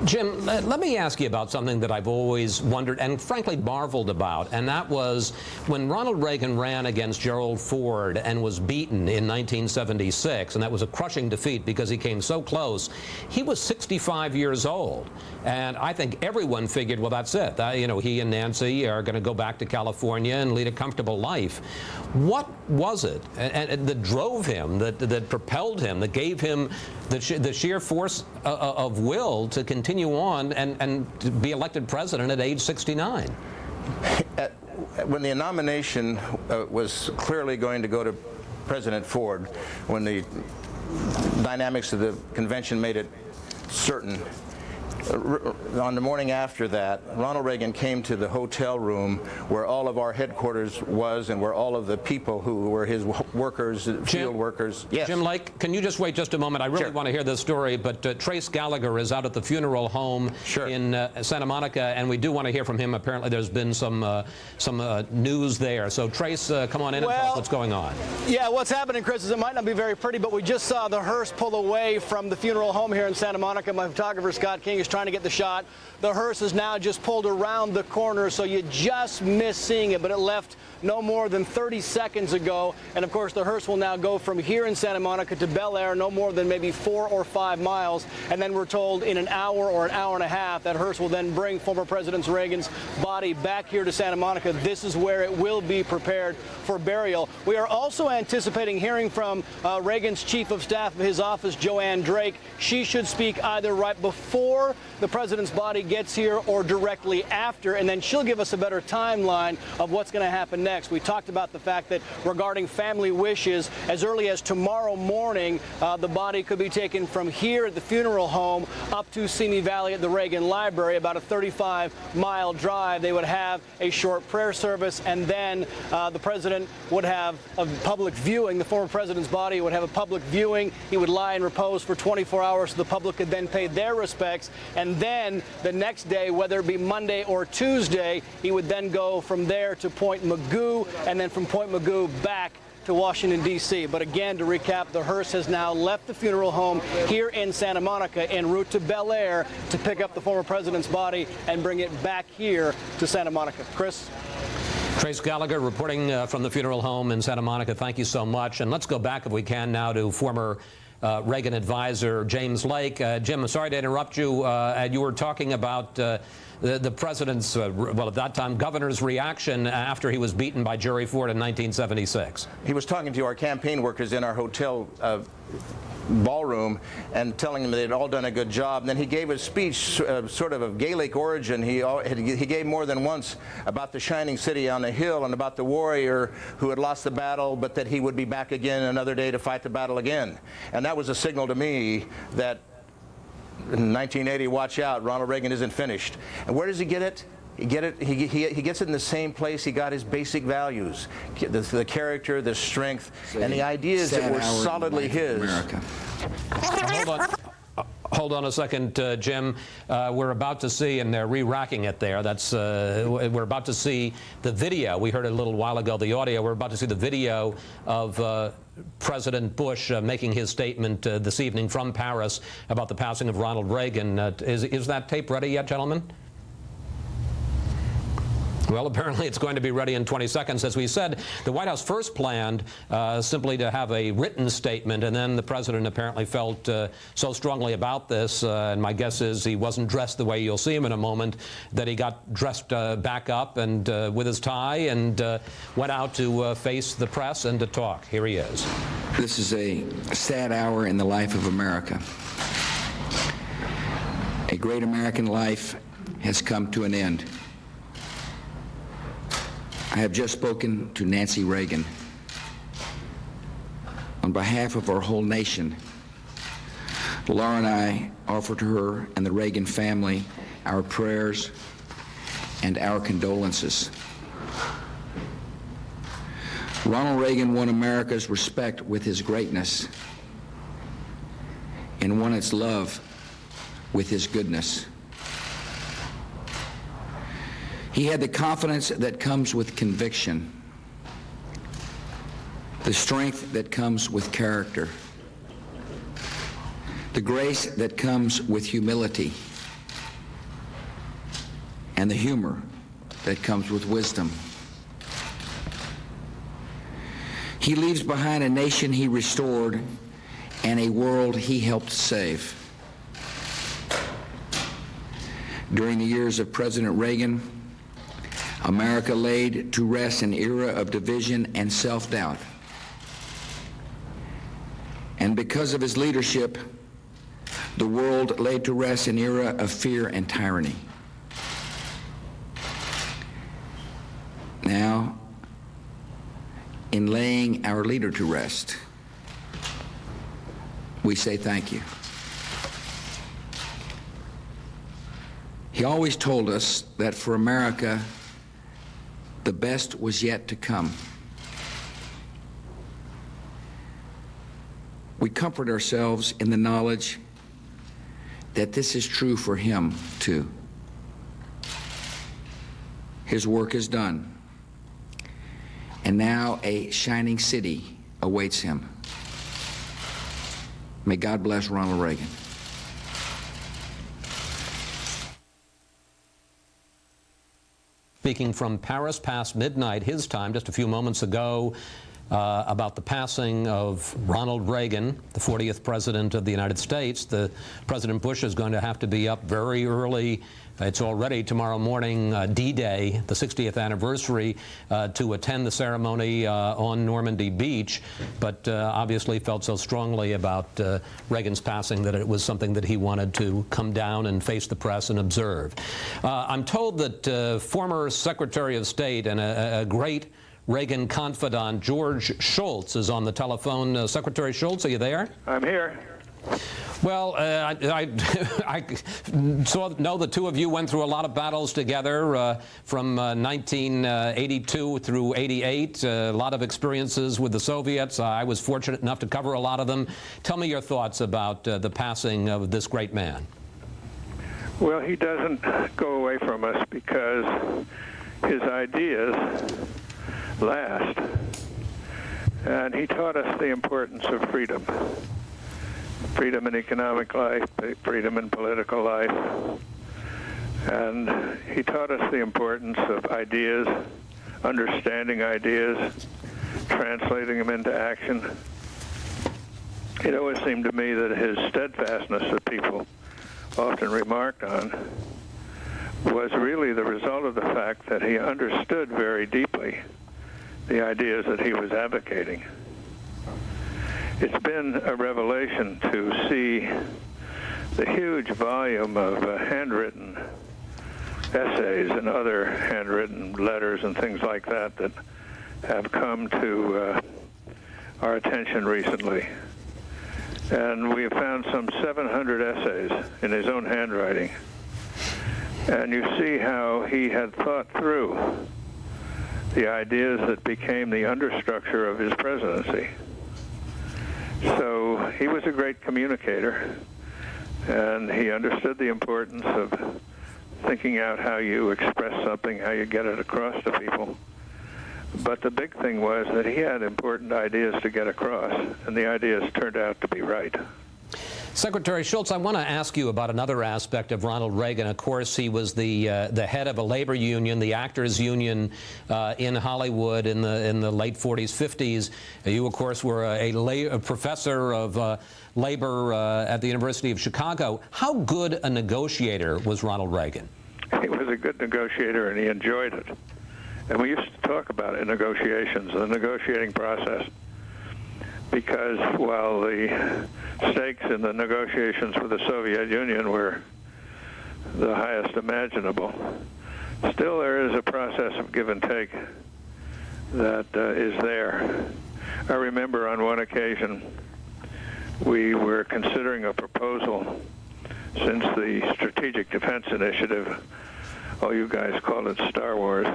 Jim, let me ask you about something that I've always wondered and frankly marveled about, and that was when Ronald Reagan ran against Gerald Ford and was beaten in 1976, and that was a crushing defeat because he came so close. He was 65 years old, and I think everyone figured, well, that's it. He and Nancy are going to go back to California and lead a comfortable life. What was it that drove him, that propelled him, that gave him the sheer force of will to continue on and to be elected president at age 69? When the nomination was clearly going to go to President Ford, when the dynamics of the convention made it certain, on the morning after that, Ronald Reagan came to the hotel room where all of our headquarters was and where all of the people who were his workers, field workers. Yes. Jim Lake, can you just wait just a moment? I really want to hear this story, but Trace Gallagher is out at the funeral home in Santa Monica, and we do want to hear from him. Apparently there's been some news there. So Trace, come on in and tell us what's going on. Yeah, what's happening, Chris, is it might not be very pretty, but we just saw the hearse pull away from the funeral home here in Santa Monica. My photographer, Scott King, is trying to get the shot. The hearse is now just pulled around the corner, so you just missed seeing it, but it left no more than 30 seconds ago. And of course, the hearse will now go from here in Santa Monica to Bel Air, no more than maybe 4 or 5 miles. And then we're told in an hour or an hour and a half, that hearse will then bring former President Reagan's body back here to Santa Monica. This is where it will be prepared for burial. We are also anticipating hearing from Reagan's chief of staff of his office, Joanne Drake. She should speak either right before the president's body gets here or directly after, and then she'll give us a better timeline of what's going to happen next. We talked about the fact that regarding family wishes, as early as tomorrow morning, the body could be taken from here at the funeral home up to Simi Valley at the Reagan Library, about a 35-mile drive. They would have a short prayer service, and then the president would have a public viewing. The former president's body would have a public viewing. He would lie in repose for 24 hours so the public could then pay their respects. And then the next day, whether it be Monday or Tuesday, he would then go from there to Point Mugu, and then from Point Mugu back to Washington, D.C. But again, to recap, the hearse has now left the funeral home here in Santa Monica en route to Bel Air to pick up the former president's body and bring it back here to Santa Monica. Chris? Trace Gallagher reporting from the funeral home in Santa Monica. Thank you so much. And let's go back, if we can, now to former Reagan advisor James Lake. Jim, I'm sorry to interrupt you. You were talking about the president's, well, at that time, governor's reaction after he was beaten by Jerry Ford in 1976. He was talking to our campaign workers in our hotel ballroom and telling them they'd all done a good job. And then he gave a speech sort of Gaelic origin. He gave more than once about the shining city on a hill and about the warrior who had lost the battle, but that he would be back again another day to fight the battle again. And that was a signal to me that in 1980, watch out, Ronald Reagan isn't finished. And where does he get it? He gets it in the same place he got his basic values, the character, the strength, and the ideas that were solidly his. Hold on a second, Jim. We're about to see, and they're re-racking it there. We're about to see the video. We heard it a little while ago, the audio. We're about to see the video of President Bush making his statement this evening from Paris about the passing of Ronald Reagan. Is that tape ready yet, gentlemen? Well, apparently it's going to be ready in 20 seconds. As we said, the White House first planned simply to have a written statement, and then the president apparently felt so strongly about this, and my guess is he wasn't dressed the way you'll see him in a moment, that he got dressed back up and with his tie and went out to face the press and to talk. Here he is. This is a sad hour in the life of America. A great American life has come to an end. I have just spoken to Nancy Reagan. On behalf of our whole nation, Laura and I offer to her and the Reagan family our prayers and our condolences. Ronald Reagan won America's respect with his greatness and won its love with his goodness. He had the confidence that comes with conviction, the strength that comes with character, the grace that comes with humility, and the humor that comes with wisdom. He leaves behind a nation he restored and a world he helped save. During the years of President Reagan, America laid to rest an era of division and self-doubt. And because of his leadership, the world laid to rest an era of fear and tyranny. Now, in laying our leader to rest, we say thank you. He always told us that for America, the best was yet to come. We comfort ourselves in the knowledge that this is true for him, too. His work is done, and now a shining city awaits him. May God bless Ronald Reagan. Speaking from Paris past midnight, his time, just a few moments ago, about the passing of Ronald Reagan, the 40th President of the United States. President Bush is going to have to be up very early. It's already tomorrow morning, D-Day, the 60th anniversary, to attend the ceremony on Normandy Beach, but obviously felt so strongly about Reagan's passing that it was something that he wanted to come down and face the press and observe. I'm told that former Secretary of State and a great Reagan confidant George Shultz is on the telephone. Secretary Shultz, are you there? I'm here. Well, I know the two of you went through a lot of battles together from 1982 through 88, a lot of experiences with the Soviets. I was fortunate enough to cover a lot of them. Tell me your thoughts about the passing of this great man. Well, he doesn't go away from us because his ideas last, and he taught us the importance of freedom. Freedom in economic life, freedom in political life, and he taught us the importance of ideas, understanding ideas, translating them into action. It always seemed to me that his steadfastness that people often remarked on was really the result of the fact that he understood very deeply the ideas that he was advocating. It's been a revelation to see the huge volume of handwritten essays and other handwritten letters and things like that that have come to our attention recently. And we have found some 700 essays in his own handwriting. And you see how he had thought through the ideas that became the understructure of his presidency. So he was a great communicator, and he understood the importance of thinking out how you express something, how you get it across to people. But the big thing was that he had important ideas to get across, and the ideas turned out to be right. Secretary Shultz, I want to ask you about another aspect of Ronald Reagan. Of course, he was the head of a labor union, the actors union in Hollywood in the late 40s, 50s. You, of course, were a professor of labor at the University of Chicago. How good a negotiator was Ronald Reagan? He was a good negotiator, and he enjoyed it. And we used to talk about it in negotiations, the negotiating process, because while the stakes in the negotiations with the Soviet Union were the highest imaginable, still there is a process of give and take that is there. I remember on one occasion we were considering a proposal, since the Strategic Defense Initiative, oh, you guys call it Star Wars,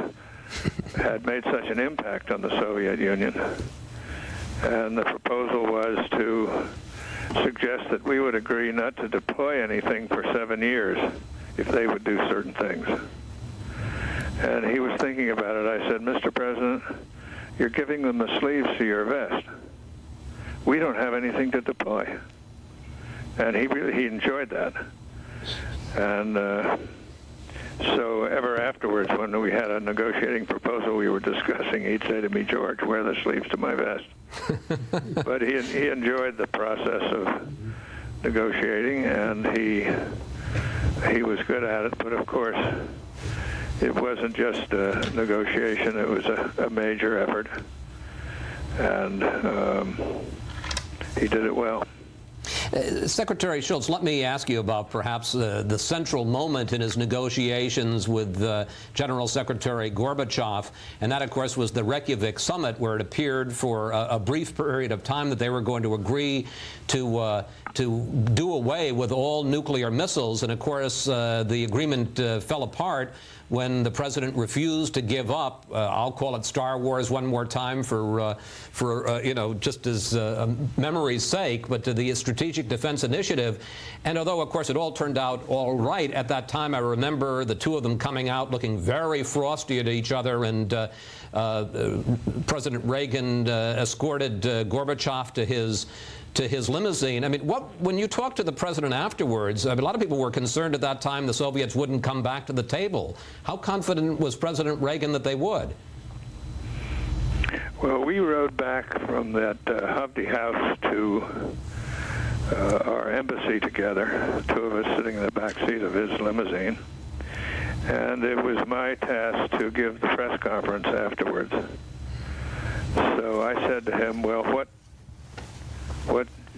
had made such an impact on the Soviet Union. And the proposal was to suggest that we would agree not to deploy anything for 7 years if they would do certain things. And he was thinking about it. I said, Mr. President, you're giving them the sleeves to your vest. We don't have anything to deploy. And he enjoyed that. And So ever afterwards, when we had a negotiating proposal we were discussing, he'd say to me, "George, wear the sleeves to my vest." But he enjoyed the process of negotiating, and he was good at it. But of course, it wasn't just a negotiation; it was a major effort, and he did it well. Secretary Shultz, let me ask you about perhaps the central moment in his negotiations with General Secretary Gorbachev, and that, of course, was the Reykjavik summit, where it appeared for a brief period of time that they were going to agree to do away with all nuclear missiles, and of course the agreement fell apart when the president refused to give up. I'll call it Star Wars one more time for you know, just as memory's sake, but to the Strategic Defense Initiative. And although, of course, it all turned out all right at that time, I remember the two of them coming out looking very frosty at each other, and President Reagan escorted Gorbachev to his limousine. I mean, when you talked to the president afterwards, I mean, a lot of people were concerned at that time the Soviets wouldn't come back to the table. How confident was President Reagan that they would? Well, we rode back from that Hovde House to our embassy together, two of us sitting in the back seat of his limousine. And it was my task to give the press conference afterwards. So I said to him, "Well, what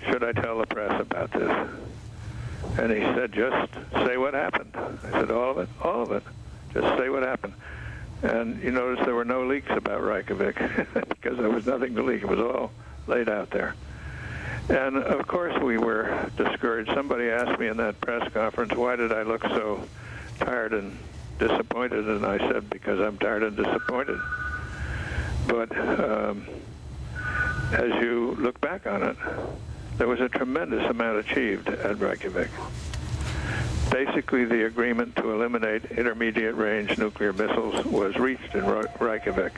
should I tell the press about this?" And he said, "Just say what happened." I said, "All of it? All of it. Just say what happened." And you notice there were no leaks about Reykjavik because there was nothing to leak. It was all laid out there. And of course we were discouraged. Somebody asked me in that press conference, why did I look so tired and disappointed? And I said, because I'm tired and disappointed. But as you look back on it, there was a tremendous amount achieved at Reykjavik. Basically, the agreement to eliminate intermediate-range nuclear missiles was reached in Reykjavik.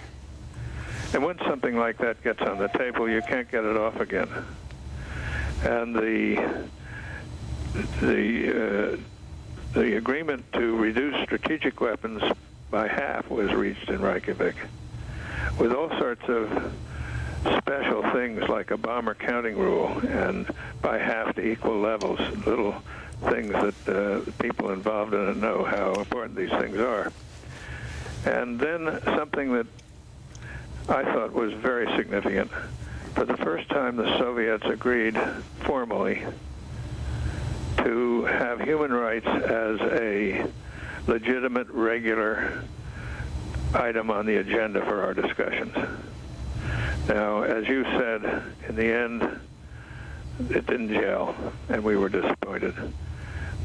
And when something like that gets on the table, you can't get it off again. And the agreement to reduce strategic weapons by half was reached in Reykjavik, with all sorts of special things like a bomber counting rule and by half to equal levels, little things that people involved in it know how important these things are. And then something that I thought was very significant. For the first time, the Soviets agreed formally to have human rights as a legitimate, regular item on the agenda for our discussions. Now, as you said, in the end, it didn't gel, and we were disappointed.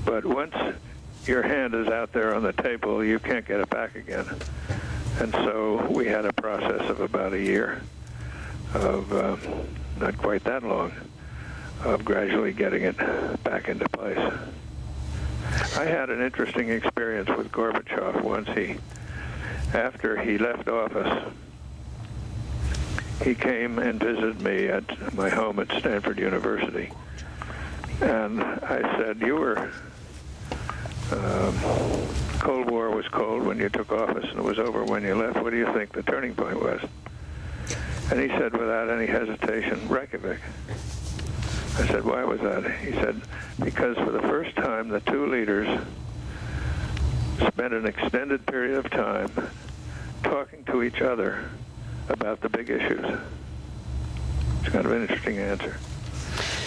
But once your hand is out there on the table, you can't get it back again. And so we had a process of about a year of, not quite that long, of gradually getting it back into place. I had an interesting experience with Gorbachev once. After he left office, he came and visited me at my home at Stanford University. And I said, "You were, Cold War was cold when you took office and it was over when you left. What do you think the turning point was?" And he said, without any hesitation, Reykjavik. I said, "Why was that?" He said, "Because for the first time, the two leaders spent an extended period of time talking to each other about the big issues." It's kind of an interesting answer.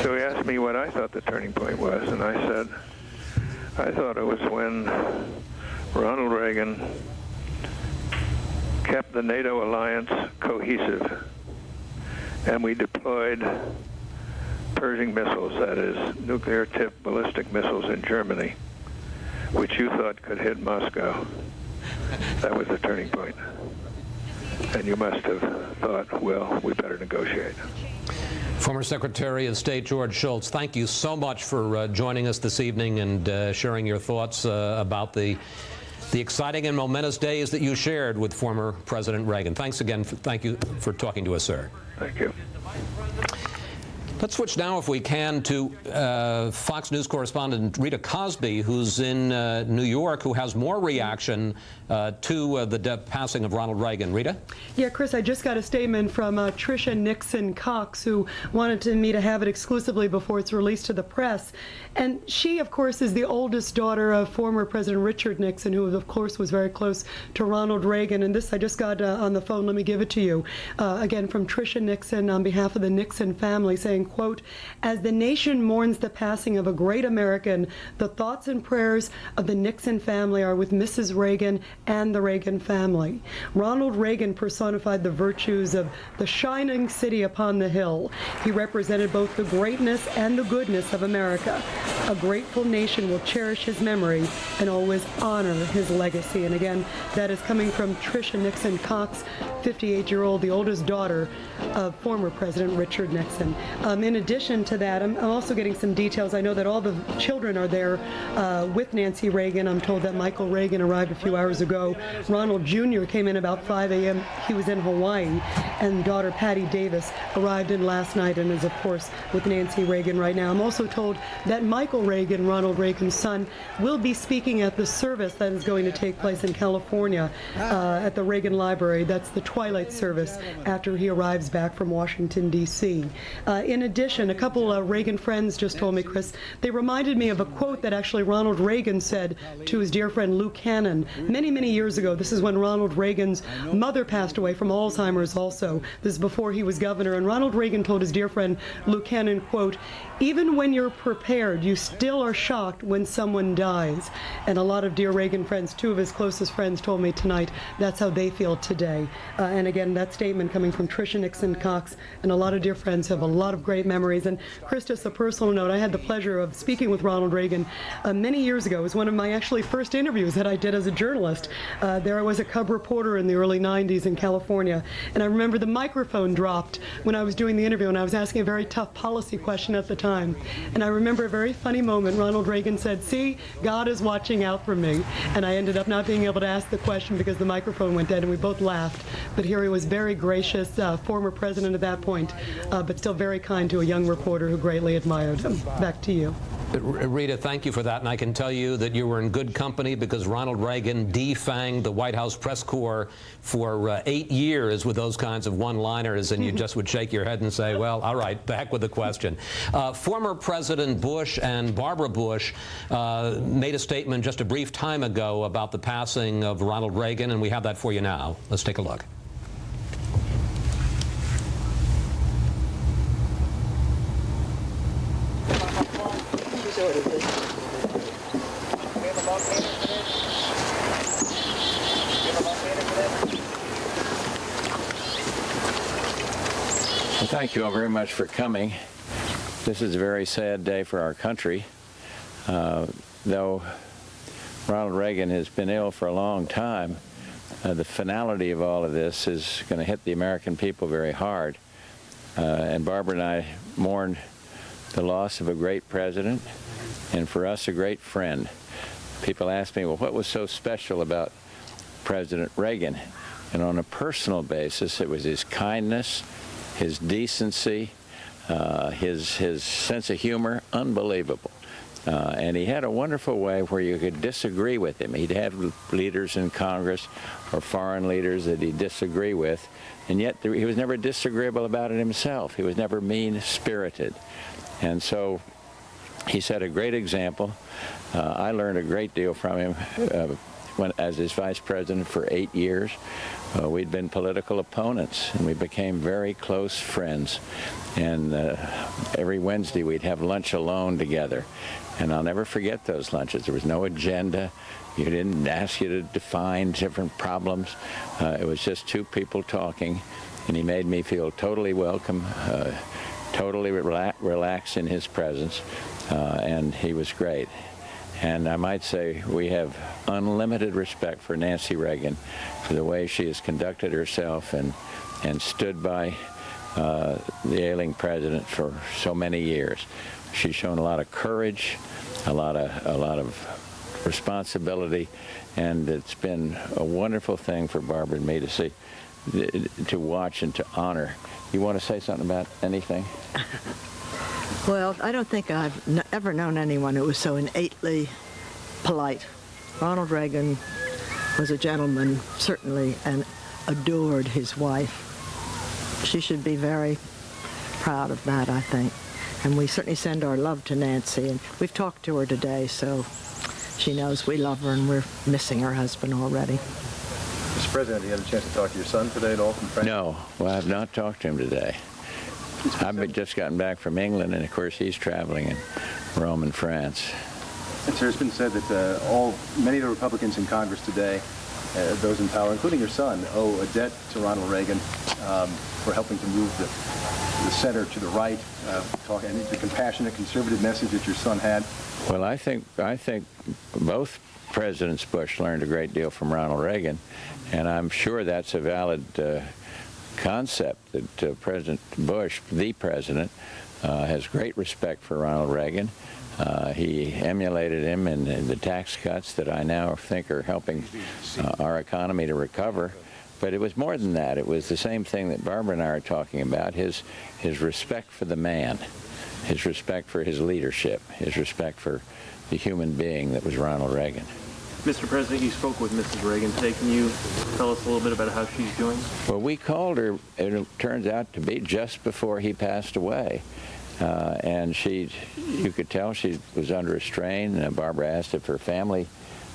So he asked me what I thought the turning point was, and I said, I thought it was when Ronald Reagan kept the NATO alliance cohesive, and we deployed Pershing missiles, that is, nuclear-tipped ballistic missiles in Germany, which you thought could hit Moscow. That was the turning point. And you must have thought, well, we better negotiate. Former Secretary of State George Shultz, thank you so much for joining us this evening and sharing your thoughts about the exciting and momentous days that you shared with former President Reagan. Thanks again. Thank you for talking to us, sir. Thank you. Let's switch now, if we can, to Fox News correspondent Rita Cosby, who's in New York, who has more reaction to the passing of Ronald Reagan. Rita? Yeah, Chris, I just got a statement from Tricia Nixon Cox, who wanted me to have it exclusively before it's released to the press. And she, of course, is the oldest daughter of former President Richard Nixon, who, of course, was very close to Ronald Reagan. And this I just got on the phone. Let me give it to you. Again, from Tricia Nixon on behalf of the Nixon family, saying, quote, "As the nation mourns the passing of a great American, the thoughts and prayers of the Nixon family are with Mrs. Reagan and the Reagan family. Ronald Reagan personified the virtues of the shining city upon the hill. He represented both the greatness and the goodness of America. A grateful nation will cherish his memory and always honor his legacy." And again, that is coming from Tricia Nixon Cox, 58-year-old, the oldest daughter of former President Richard Nixon. In addition to that, I'm also getting some details. I know that all the children are there with Nancy Reagan. I'm told that Michael Reagan arrived a few hours ago. Ronald Jr. came in about 5 a.m. He was in Hawaii. And daughter Patty Davis arrived in last night and is, of course, with Nancy Reagan right now. I'm also told that Michael Reagan, Ronald Reagan's son, will be speaking at the service that is going to take place in California at the Reagan Library. That's the twilight service after he arrives back from Washington, D.C. In addition, a couple of Reagan friends just told me, Chris, they reminded me of a quote that actually Ronald Reagan said to his dear friend Lou Cannon many, many years ago. This is when Ronald Reagan's mother passed away from Alzheimer's also. This is before he was governor. And Ronald Reagan told his dear friend Lou Cannon, quote, "Even when you're prepared, you still are shocked when someone dies." And a lot of dear Reagan friends, two of his closest friends, told me tonight that's how they feel today. And again, that statement coming from Tricia Nixon Cox, and a lot of dear friends have a lot of great memories. And Chris, just a personal note, I had the pleasure of speaking with Ronald Reagan many years ago. It was one of my actually first interviews that I did as a journalist. There I was a cub reporter in the early 90s in California. And I remember the microphone dropped when I was doing the interview, and I was asking a very tough policy question at the time. And I remember a very funny moment. Ronald Reagan said, "See, God is watching out for me." And I ended up not being able to ask the question because the microphone went dead, and we both laughed. But here he was, very gracious, former president at that point, but still very kind to a young reporter who greatly admired him. Back to you. Rita, thank you for that, and I can tell you that you were in good company because Ronald Reagan defanged the White House press corps for 8 years with those kinds of one-liners, and you just would shake your head and say, well, all right, back with the question. Former President Bush and Barbara Bush made a statement just a brief time ago about the passing of Ronald Reagan, and we have that for you now. Let's take a look. Well, thank you all very much for coming. This is a very sad day for our country. Though Ronald Reagan has been ill for a long time, the finality of all of this is going to hit the American people very hard. And Barbara and I mourn the loss of a great president, and for us, a great friend. People ask me, well, what was so special about President Reagan? And on a personal basis, it was his kindness, his decency, his sense of humor, unbelievable. And he had a wonderful way where you could disagree with him. He'd have leaders in Congress or foreign leaders that he'd disagree with, and yet he was never disagreeable about it himself. He was never mean-spirited. And so he set a great example. I learned a great deal from him as his vice president for 8 years. We'd been political opponents, and we became very close friends. And every Wednesday we'd have lunch alone together. And I'll never forget those lunches. There was no agenda. You didn't ask you to define different problems. It was just two people talking, and he made me feel totally welcome, totally relaxed in his presence, and he was great. And I might say we have unlimited respect for Nancy Reagan, for the way she has conducted herself and stood by the ailing president for so many years. She's shown a lot of courage, a lot of responsibility, and it's been a wonderful thing for Barbara and me to see, to watch and to honor. You want to say something about anything? Well, I don't think I've ever known anyone who was so innately polite. Ronald Reagan was a gentleman, certainly, and adored his wife. She should be very proud of that, I think. And we certainly send our love to Nancy, and we've talked to her today, so she knows we love her and we're missing her husband already. Mr. President, you had a chance to talk to your son today at all from France? No, well, I've not talked to him today. I've just gotten back from England, and of course he's traveling in Rome and France. It's been said that many of the Republicans in Congress today, those in power, including your son, owe a debt to Ronald Reagan for helping to move the center to the right, and the compassionate conservative message that your son had. Well, I think both Presidents Bush learned a great deal from Ronald Reagan, and I'm sure that's a valid concept that President Bush, the president, has great respect for Ronald Reagan. He emulated him in the tax cuts that I now think are helping our economy to recover. But it was more than that. It was the same thing that Barbara and I are talking about, his respect for the man, his respect for his leadership, his respect for the human being that was Ronald Reagan. Mr. President, you spoke with Mrs. Reagan today. Can you tell us a little bit about how she's doing? Well, we called her, and it turns out to be just before he passed away. And you could tell she was under a strain. Barbara asked if her family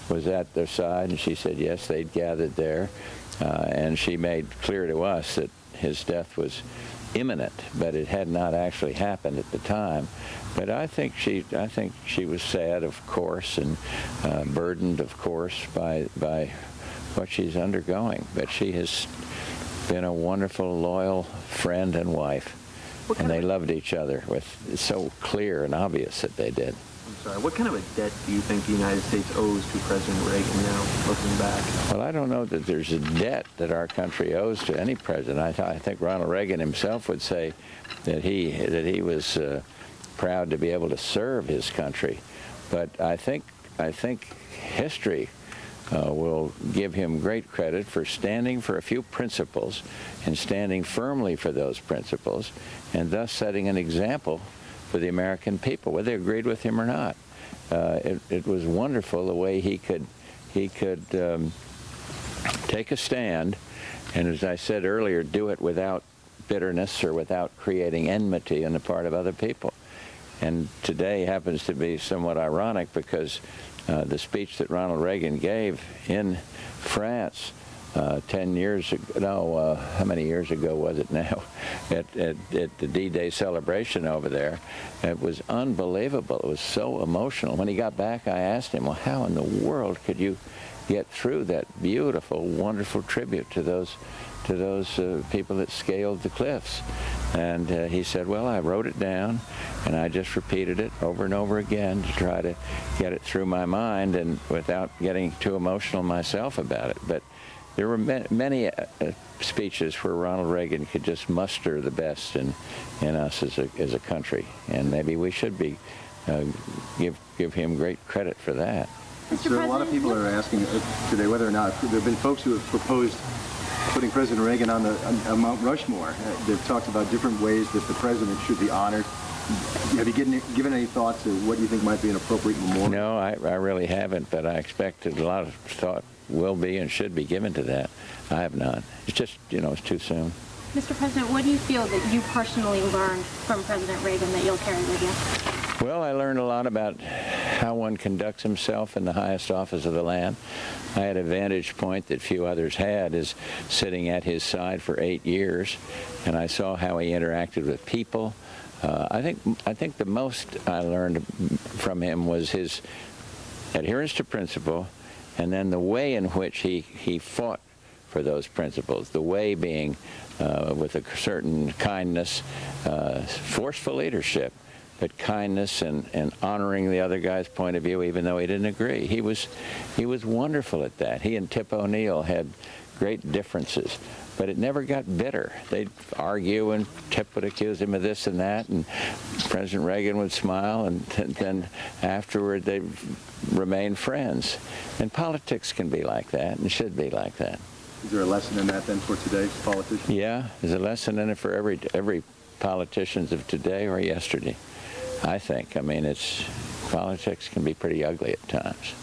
was at their side, and she said yes, they'd gathered there. And she made clear to us that his death was imminent, but it had not actually happened at the time. But I think she was sad, of course, and burdened, of course, by what she's undergoing. But she has been a wonderful, loyal friend and wife, and they loved each other. It's so clear and obvious that they did. I'm sorry. What kind of a debt do you think the United States owes to President Reagan now, looking back? Well, I don't know that there's a debt that our country owes to any president. I think Ronald Reagan himself would say that he was proud to be able to serve his country. But I think history will give him great credit for standing for a few principles and standing firmly for those principles, and thus setting an example for the American people, whether they agreed with him or not. It was wonderful the way he could take a stand, and as I said earlier, do it without bitterness or without creating enmity on the part of other people. And today happens to be somewhat ironic because the speech that Ronald Reagan gave in France 10 years ago, no, how many years ago was it now, at the D-Day celebration over there, it was unbelievable. It was so emotional. When he got back, I asked him, well, how in the world could you get through that beautiful, wonderful tribute to those people that scaled the cliffs? And he said, well, I wrote it down, and I just repeated it over and over again to try to get it through my mind and without getting too emotional myself about it. But there were many speeches where Ronald Reagan could just muster the best in us as a country, and maybe we should be give him great credit for that. Sir, a lot of people are asking today whether or not there have been folks who have proposed putting President Reagan on Mount Rushmore. They've talked about different ways that the president should be honored. Have you given any thoughts to what you think might be an appropriate memorial? No, I really haven't, but I expect that a lot of thought will be and should be given to that. I have not. It's just, it's too soon. Mr. President, what do you feel that you personally learned from President Reagan that you'll carry with you? Well, I learned a lot about how one conducts himself in the highest office of the land. I had a vantage point that few others had, is sitting at his side for 8 years, and I saw how he interacted with people. I think the most I learned from him was his adherence to principle, and then the way in which he fought for those principles, the way being with a certain kindness, forceful leadership, but kindness and honoring the other guy's point of view even though he didn't agree. He was wonderful at that. He and Tip O'Neill had great differences, but it never got bitter. They'd argue, and Tip would accuse him of this and that, and President Reagan would smile, and then afterward they'd remain friends. And politics can be like that, and should be like that. Is there a lesson in that then for today's politicians? Yeah, there's a lesson in it for every politicians of today or yesterday. I think. I mean, politics can be pretty ugly at times.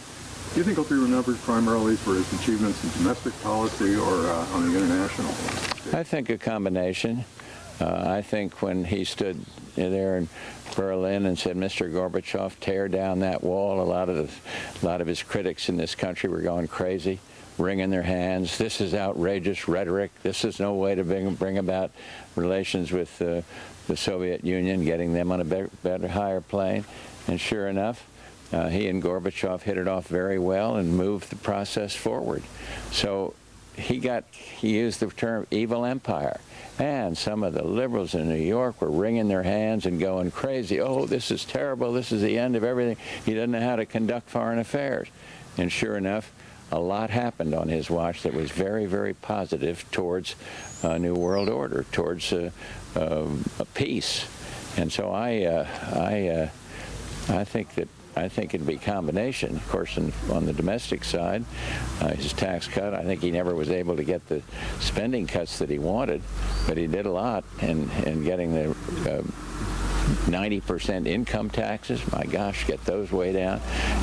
Do you think he'll be remembered primarily for his achievements in domestic policy or on the international stage? I think a combination. I think when he stood there in Berlin and said, "Mr. Gorbachev, tear down that wall," a lot of his critics in this country were going crazy, wringing their hands. This is outrageous rhetoric. This is no way to bring about relations with the Soviet Union, getting them on a better, higher plane. And sure enough, he and Gorbachev hit it off very well and moved the process forward. So he used the term evil empire. And some of the liberals in New York were wringing their hands and going crazy. Oh, this is terrible. This is the end of everything. He doesn't know how to conduct foreign affairs. And sure enough, a lot happened on his watch that was very, very positive towards a new world order, towards a peace. And so I think it'd be a combination. Of course, on the domestic side, his tax cut, I think he never was able to get the spending cuts that he wanted, but he did a lot in getting the 90% income taxes. My gosh, get those way down.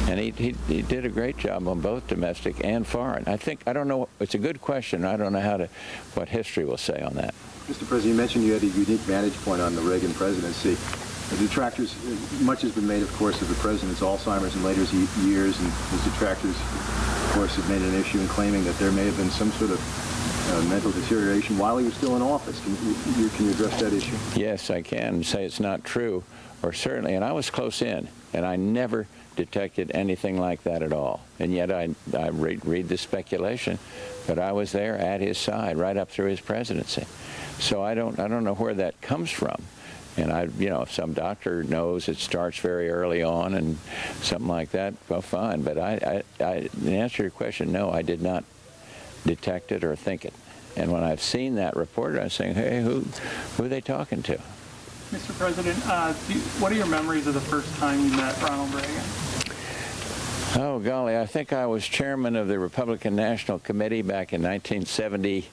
And he did a great job on both domestic and foreign. I don't know, it's a good question. I don't know what history will say on that. Mr. President, you mentioned you had a unique vantage point on the Reagan presidency. The detractors, much has been made, of course, of the president's Alzheimer's in later years, and his detractors, of course, have made an issue in claiming that there may have been some sort of mental deterioration while he was still in office. Can you address that issue? Yes, I can say it's not true, or certainly, and I was close in, and I never detected anything like that at all. And yet I read the speculation, but I was there at his side right up through his presidency. So I don't know where that comes from. And if some doctor knows it starts very early on and something like that, well, fine. But in answer to your question, no, I did not detect it or think it. And when I've seen that reported, I'm saying, hey, who are they talking to? Mr. President, what are your memories of the first time you met Ronald Reagan? Oh, golly, I think I was chairman of the Republican National Committee back in 1970,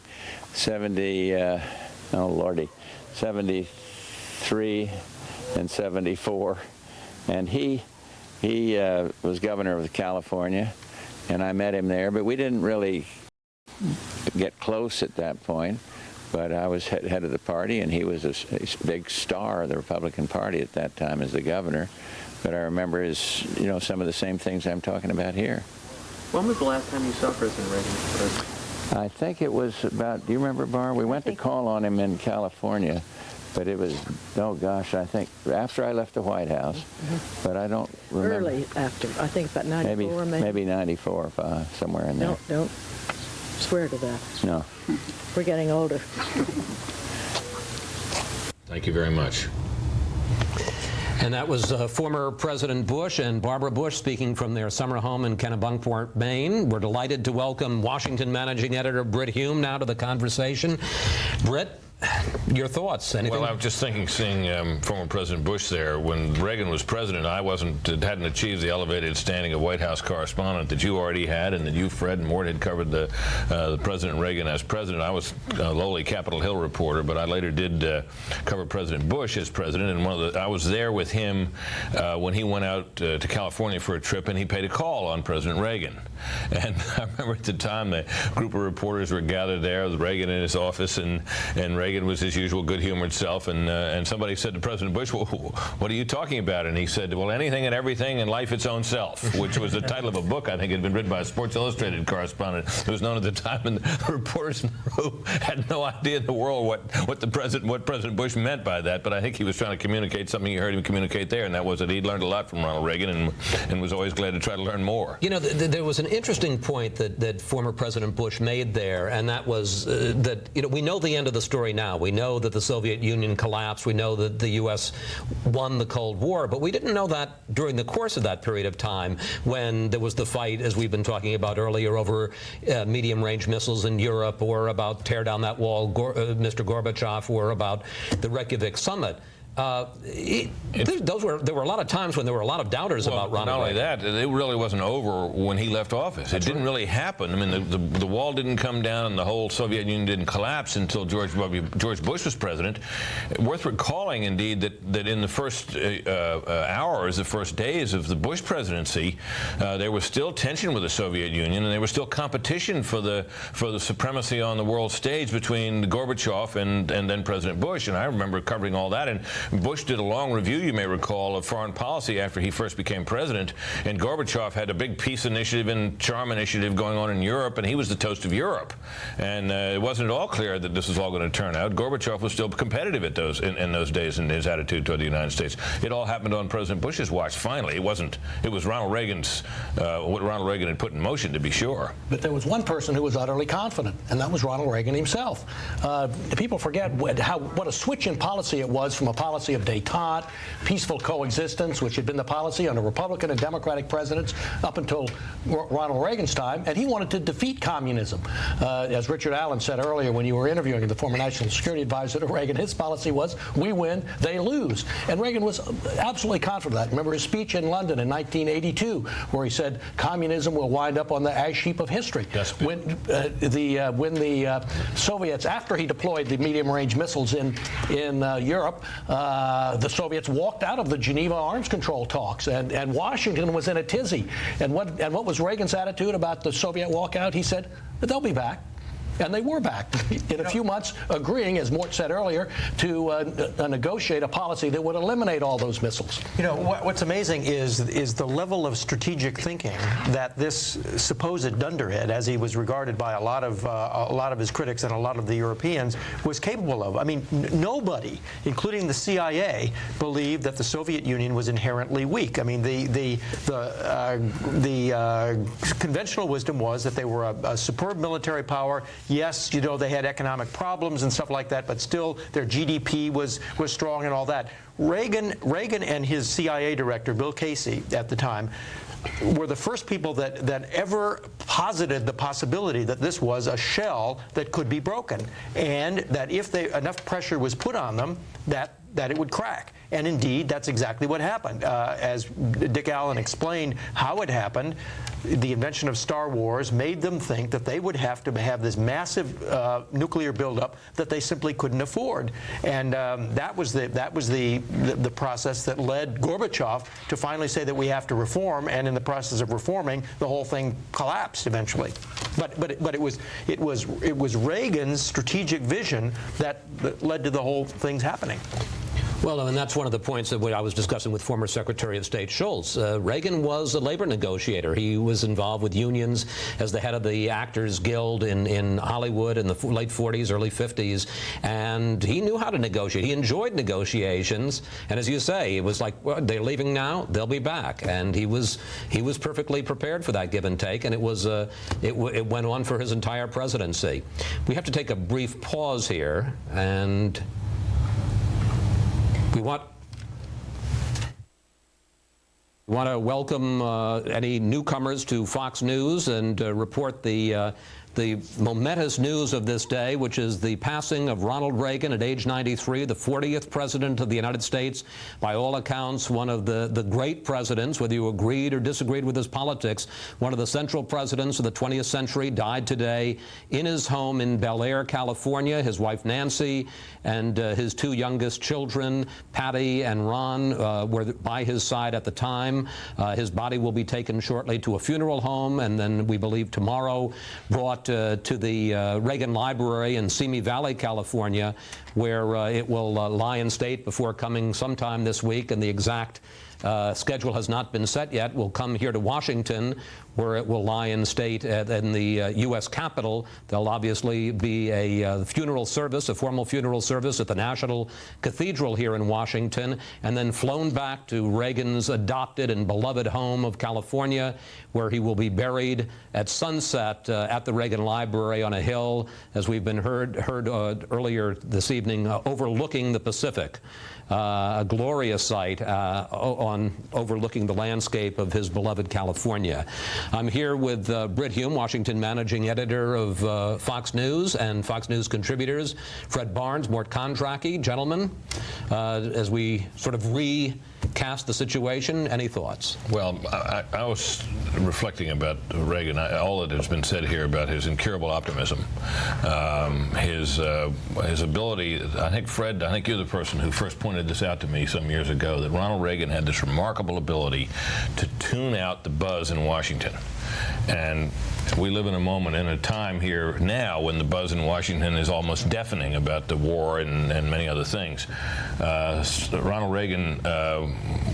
73 and 74, and he was governor of California, and I met him there, but we didn't really get close at that point. But I was head of the party, and he was a big star of the Republican Party at that time as the governor. But I remember some of the same things I'm talking about here. When was the last time you saw President Reagan? I think it was about, do you remember, Barr? We went to call on him in California, but it was, oh gosh, I think after I left the White House, but I don't remember. Early after, I think about 94 maybe. Maybe 94 or 5, somewhere in there. Don't swear to that. No. We're getting older. Thank you very much. And that was former President Bush and Barbara Bush speaking from their summer home in Kennebunkport, Maine. We're delighted to welcome Washington Managing Editor Britt Hume now to the conversation. Britt, your thoughts? Anything? Well, I was just thinking, seeing former President Bush there, when Reagan was president, I hadn't achieved the elevated standing of White House correspondent that you already had, and that you, Fred, and Mort had covered the President Reagan as president. I was a lowly Capitol Hill reporter, but I later did cover President Bush as president, and I was there with him when he went out to California for a trip, and he paid a call on President Reagan. And I remember at the time the group of reporters were gathered there with Reagan in his office, and Reagan was his usual good-humored self, and somebody said to President Bush, well, what are you talking about? And he said, well, anything and everything and life its own self, which was the title of a book I think had been written by a Sports Illustrated correspondent who was known at the time, and the reporters in the room had no idea in the world what President Bush meant by that, but I think he was trying to communicate something you heard him communicate there, and that was that he'd learned a lot from Ronald Reagan and was always glad to try to learn more. You know, there was an interesting point that former President Bush made there, and that was that, we know the end of the story now. We know that the Soviet Union collapsed. We know that the U.S. won the Cold War, but we didn't know that during the course of that period of time when there was the fight, as we've been talking about earlier, over medium-range missiles in Europe, or about tear down that wall, Mr. Gorbachev, or about the Reykjavik summit. There were a lot of times when there were a lot of doubters about Ronald Not only Reagan. that, it really wasn't over when he left office. It didn't really happen. I mean, the wall didn't come down and the whole Soviet Union didn't collapse until George Bush was president. Worth recalling, indeed, that in the first hours, the first days of the Bush presidency, there was still tension with the Soviet Union, and there was still competition for the supremacy on the world stage between Gorbachev and then President Bush. And I remember covering all that. And Bush did a long review, you may recall, of foreign policy after he first became president. And Gorbachev had a big peace initiative and charm initiative going on in Europe, and he was the toast of Europe. And it wasn't at all clear that this was all going to turn out. Gorbachev was still competitive at in those days in his attitude toward the United States. It all happened on President Bush's watch. Finally, it wasn't. It was Ronald Reagan's what Ronald Reagan had put in motion, to be sure. But there was one person who was utterly confident, and that was Ronald Reagan himself. People forget what a switch in policy it was from a policy of détente, peaceful coexistence, which had been the policy under Republican and Democratic presidents up until Ronald Reagan's time, and he wanted to defeat communism. As Richard Allen said earlier when you were interviewing the former National Security Advisor to Reagan, his policy was, we win, they lose. And Reagan was absolutely confident of that. Remember his speech in London in 1982, where he said, communism will wind up on the ash heap of history. Yes, when the Soviets, after he deployed the medium-range missiles in Europe, the Soviets walked out of the Geneva arms control talks, and Washington was in a tizzy. And what was Reagan's attitude about the Soviet walkout? He said, they'll be back. And they were back in a few months, agreeing, as Mort said earlier, to negotiate a policy that would eliminate all those missiles. You know, what's amazing is the level of strategic thinking that this supposed dunderhead, as he was regarded by a lot of his critics and a lot of the Europeans, was capable of. I mean, nobody, including the CIA, believed that the Soviet Union was inherently weak. I mean, the conventional wisdom was that they were a superb military power. Yes, you know, they had economic problems and stuff like that, but still their GDP was strong and all that. Reagan and his CIA director, Bill Casey, at the time, were the first people that ever posited the possibility that this was a shell that could be broken, and that if enough pressure was put on them, that it would crack. And indeed, that's exactly what happened. As Dick Allen explained how it happened, the invention of Star Wars made them think that they would have to have this massive nuclear buildup that they simply couldn't afford. And that was the process that led Gorbachev to finally say that we have to reform. And in the process of reforming, the whole thing collapsed eventually. But it was Reagan's strategic vision that led to the whole things happening. Well, and that's one of the points that I was discussing with former Secretary of State Schultz. Reagan was a labor negotiator. He was involved with unions as the head of the Actors Guild in Hollywood in the late 40s, early 50s, and he knew how to negotiate. He enjoyed negotiations, and as you say, it was like, well, they're leaving now, they'll be back, and he was perfectly prepared for that give and take, and it went on for his entire presidency. We have to take a brief pause here, and we want to welcome any newcomers to Fox News and report the momentous news of this day, which is the passing of Ronald Reagan at age 93, the 40th president of the United States. By all accounts, one of the great presidents, whether you agreed or disagreed with his politics, one of the central presidents of the 20th century, died today in his home in Bel Air, California. His wife, Nancy, and his two youngest children, Patty and Ron, were by his side at the time. His body will be taken shortly to a funeral home, and then we believe tomorrow brought to the Reagan Library in Simi Valley, California, where it will lie in state before coming sometime this week, and the exact schedule has not been set yet. Will come here to Washington, where it will lie in state in the U.S. Capitol. There'll obviously be a funeral service, a formal funeral service at the National Cathedral here in Washington, and then flown back to Reagan's adopted and beloved home of California, where he will be buried at sunset at the Reagan Library on a hill, as we've been heard earlier this evening, overlooking the Pacific. A glorious sight on lawn overlooking the landscape of his beloved California. I'm here with Brit Hume, Washington managing editor of Fox News, and Fox News contributors Fred Barnes, Mort Kondracki. Gentlemen, as we sort of recast the situation, any thoughts? Well, I was reflecting about Reagan. All that has been said here about his incurable optimism, his ability. I think, Fred, I think you're the person who first pointed this out to me some years ago, that Ronald Reagan had this remarkable ability to tune out the buzz in Washington. And we live in a moment, in a time here now, when the buzz in Washington is almost deafening about the war and many other things. Ronald Reagan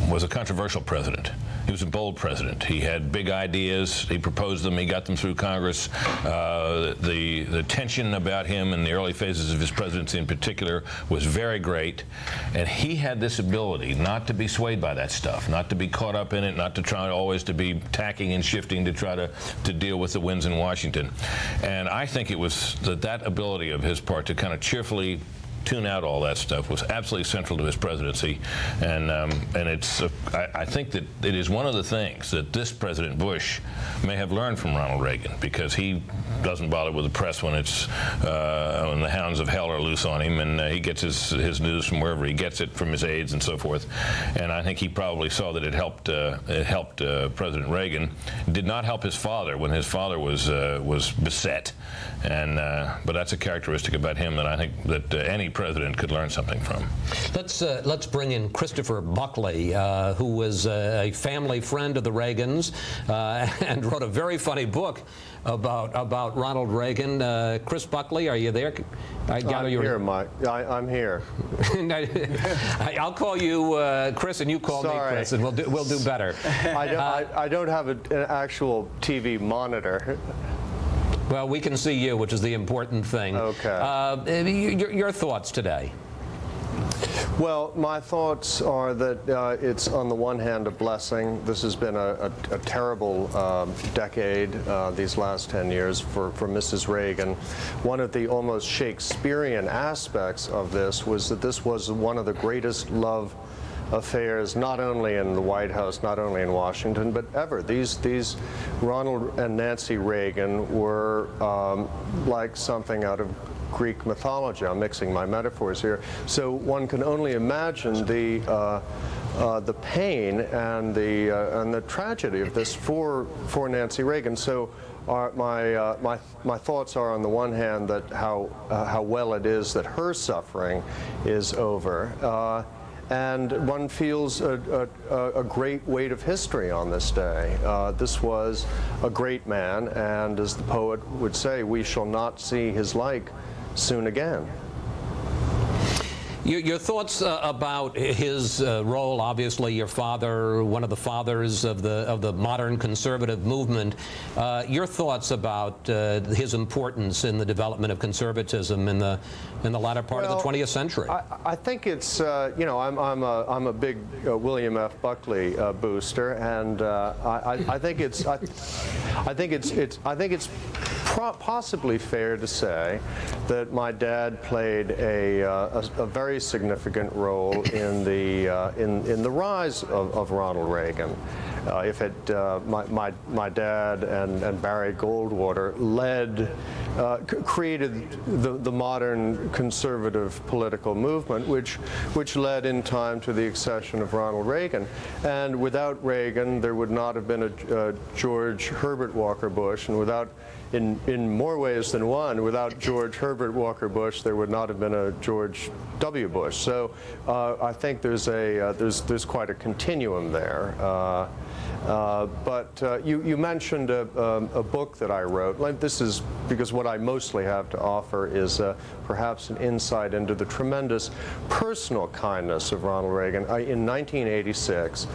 was a controversial president. He was a bold president. He had big ideas. He proposed them. He got them through Congress. The tension about him in the early phases of his presidency in particular was very great. And he had this ability not to be swayed by that stuff, not to be caught up in it, not to try always to be tacking and shifting to try to deal with the winds in Washington. And I think it was that ability of his part to kind of cheerfully tune out all that stuff was absolutely central to his presidency, and it's I think that it is one of the things that this President Bush may have learned from Ronald Reagan, because he doesn't bother with the press when it's when the hounds of hell are loose on him, and he gets his news from wherever he gets it, from his aides and so forth. And I think he probably saw that it helped President Reagan. It did not help his father when his father was beset, and but that's a characteristic about him that I think that any president could learn something from. Let's bring in Christopher Buckley, who was a family friend of the Reagans and wrote a very funny book about Ronald Reagan. Chris Buckley, are you there? I gather you're here, Mike. I'm here. I'll call you Chris, and you call me Chris, and we'll do better. I don't have an actual TV monitor. Well, we can see you, which is the important thing. Okay. Your thoughts today? Well, my thoughts are that it's, on the one hand, a blessing. This has been a terrible decade, these last 10 years for Mrs. Reagan. One of the almost Shakespearean aspects of this was that this was one of the greatest love affairs, not only in the White House, not only in Washington, but ever. These Ronald and Nancy Reagan were like something out of Greek mythology. I'm mixing my metaphors here. So one can only imagine the pain and the tragedy of this for Nancy Reagan. So my thoughts are, on the one hand, that how well it is that her suffering is over. And one feels a great weight of history on this day. This was a great man, and as the poet would say, we shall not see his like soon again. Your thoughts about his role? Obviously, your father, one of the fathers of the modern conservative movement. Your thoughts about his importance in the development of conservatism in the latter part of the 20th century? I think it's I'm a big William F. Buckley booster, and I think it's possibly fair to say that my dad played a very significant role in the rise of Ronald Reagan. My dad and Barry Goldwater created the modern conservative political movement, which led in time to the accession of Ronald Reagan. And without Reagan, there would not have been a George Herbert Walker Bush, and in more ways than one, without George Herbert Walker Bush, there would not have been a George W. Bush. So I think there's quite a continuum there. But you mentioned a book that I wrote. This is because what I mostly have to offer is perhaps an insight into the tremendous personal kindness of Ronald Reagan. In 1986,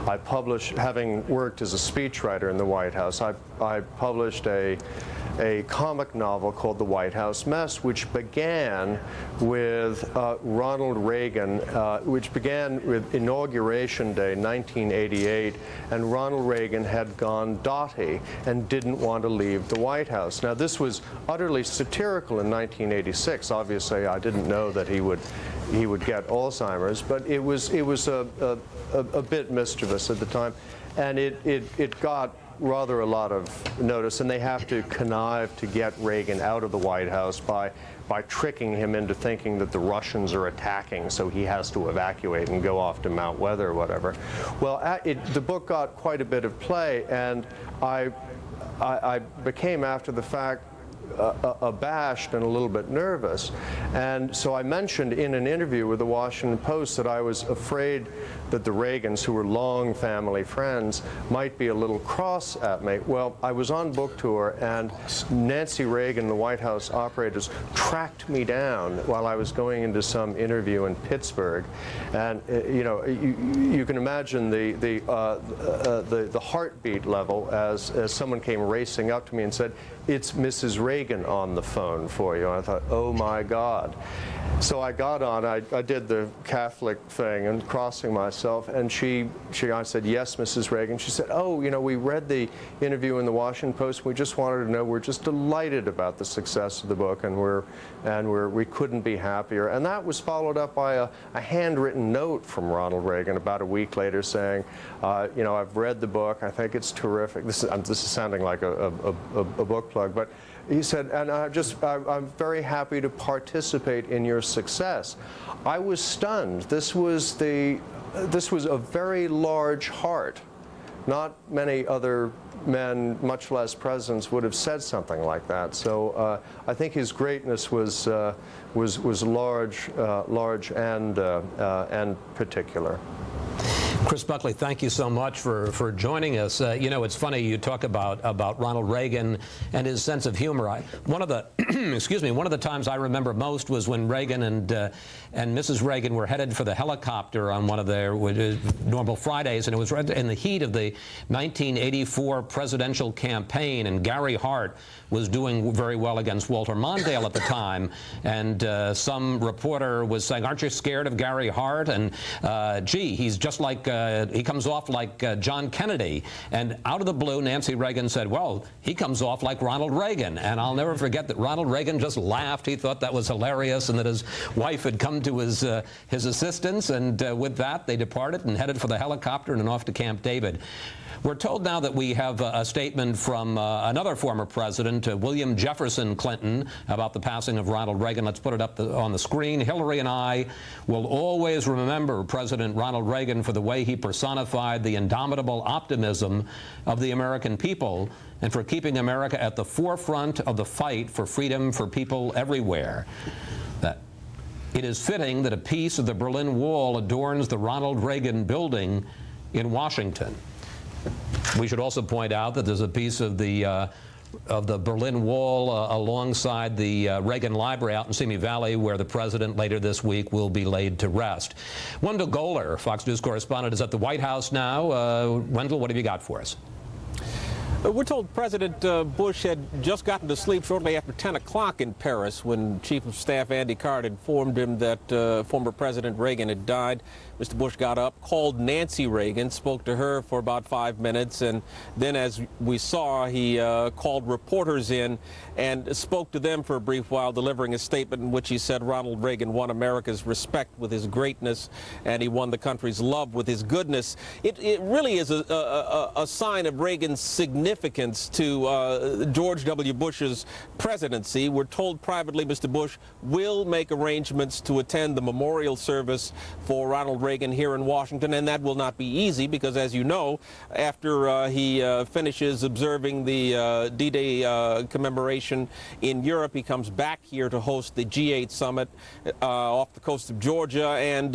I published, having worked as a speechwriter in the White House, I published a comic novel called The White House Mess, which began with Ronald Reagan, which began with Inauguration Day, 1988, and Ronald Reagan had gone dotty and didn't want to leave the White House. Now, this was utterly satirical in 1986. Obviously, I didn't know that he would he would get Alzheimer's, but it was a bit mischievous at the time, and it got rather a lot of notice, and they have to connive to get Reagan out of the White House by tricking him into thinking that the Russians are attacking, so he has to evacuate and go off to Mount Weather or whatever. Well, the book got quite a bit of play, and I became, after the fact, abashed and a little bit nervous. And so I mentioned in an interview with the Washington Post that I was afraid that the Reagans, who were long family friends, might be a little cross at me. Well, I was on book tour, and Nancy Reagan, the White House operators, tracked me down while I was going into some interview in Pittsburgh. And you know, you can imagine the heartbeat level as someone came racing up to me and said, "It's Mrs. Reagan on the phone for you." And I thought, oh my God. So I got on, I did the Catholic thing and crossing myself, and I said, "Yes, Mrs. Reagan." She said, "Oh, you know, we read the interview in the Washington Post. We just wanted to know, we're just delighted about the success of the book, and we couldn't be happier." And that was followed up by a handwritten note from Ronald Reagan about a week later saying, you know, "I've read the book. I think it's terrific." This is sounding like a book plug, but he said, "And I'm very happy to participate in your success." I was stunned. This was a very large heart. Not many other men, much less presidents, would have said something like that. So I think his greatness was large and particular. Chris Buckley, thank you so much for joining us. You know, it's funny you talk about Ronald Reagan and his sense of humor. One of the excuse me, one of the times I remember most was when Reagan and Mrs. Reagan were headed for the helicopter on one of their normal Fridays, and it was right in the heat of the 1984 presidential campaign, and Gary Hart was doing very well against Walter Mondale at the time, and some reporter was saying, "Aren't you scared of Gary Hart?" And gee, he's just like he comes off like John Kennedy. And out of the blue, Nancy Reagan said, "Well, he comes off like Ronald Reagan." And I'll never forget that Ronald Reagan just laughed. He thought that was hilarious, and that his wife had come to his assistance, and with that they departed and headed for the helicopter and off to Camp David. We're told now that we have a statement from another former president, William Jefferson Clinton, about the passing of Ronald Reagan. Let's put it up on the screen. "Hillary and I will always remember President Ronald Reagan for the way he personified the indomitable optimism of the American people and for keeping America at the forefront of the fight for freedom for people everywhere. It is fitting that a piece of the Berlin Wall adorns the Ronald Reagan building in Washington." We should also point out that there's a piece of the Berlin Wall alongside the Reagan Library out in Simi Valley, where the president later this week will be laid to rest. Wendell Goler, Fox News correspondent, is at the White House now. Wendell, what have you got for us? We're told President Bush had just gotten to sleep shortly after 10 o'clock in Paris when Chief of Staff Andy Card informed him that former President Reagan had died. Mr. Bush got up, called Nancy Reagan, spoke to her for about 5 minutes, and then, as we saw, he called reporters in and spoke to them for a brief while, delivering a statement in which he said Ronald Reagan won America's respect with his greatness, and he won the country's love with his goodness. It really is a sign of Reagan's significance to George W. Bush's presidency. We're told privately Mr. Bush will make arrangements to attend the memorial service for Ronald Reagan here in Washington, and that will not be easy because, as you know, after he finishes observing the D-Day commemoration in Europe, he comes back here to host the G8 summit off the coast of Georgia, and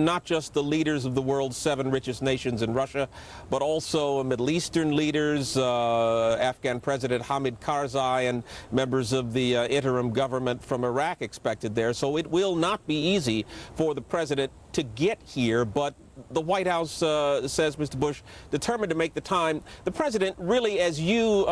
not just the leaders of the world's 7 richest nations in Russia, but also Middle Eastern leaders, Afghan President Hamid Karzai, and members of the interim government from Iraq expected there. So it will not be easy for the president to get here, but the White House says, Mr. Bush, determined to make the time. The president really, as you,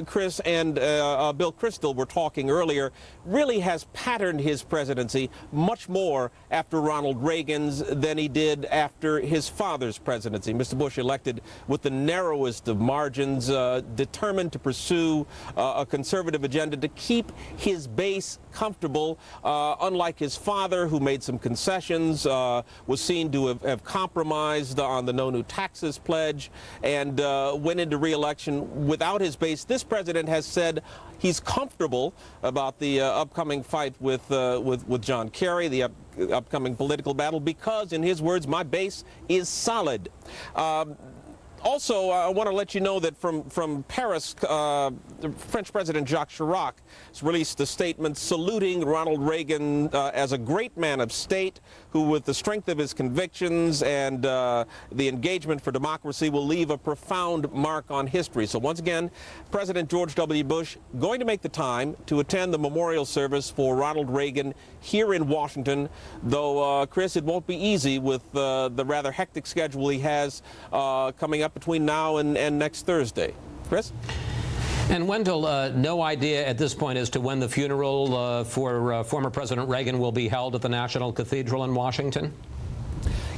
Chris, and Bill Kristol were talking earlier, really has patterned his presidency much more after Ronald Reagan's than he did after his father's presidency. Mr. Bush elected with the narrowest of margins, determined to pursue a conservative agenda to keep his base comfortable, unlike his father, who made some concessions, was seen to have compromised on the no new taxes pledge, and went into re-election without his base. This president has said he's comfortable about the upcoming fight with John Kerry, the upcoming political battle, because, in his words, my base is solid. Also, I want to let you know that from Paris, the French President Jacques Chirac has released a statement saluting Ronald Reagan as a great man of state who, with the strength of his convictions and the engagement for democracy, will leave a profound mark on history. So once again, President George W. Bush going to make the time to attend the memorial service for Ronald Reagan here in Washington, though, Chris, it won't be easy with the rather hectic schedule he has coming up between now and next Thursday. Chris? And Wendell, no idea at this point as to when the funeral for former President Reagan will be held at the National Cathedral in Washington?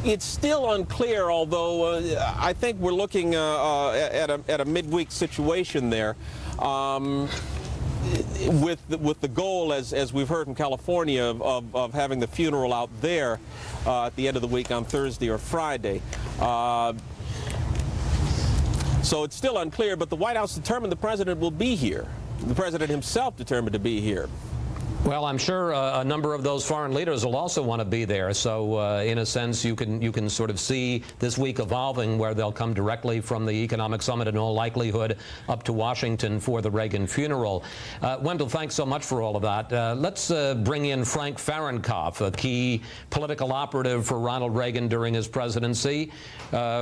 It's still unclear, although I think we're looking at a midweek situation there. With the goal, as we've heard in California, of having the funeral out there at the end of the week on Thursday or Friday. So it's still unclear, but the White House determined the president will be here. The president himself determined to be here. Well, I'm sure a number of those foreign leaders will also want to be there. So, in a sense, you can sort of see this week evolving, where they'll come directly from the economic summit in all likelihood up to Washington for the Reagan funeral. Wendell, thanks so much for all of that. Let's bring in Frank Fahrenkopf, a key political operative for Ronald Reagan during his presidency.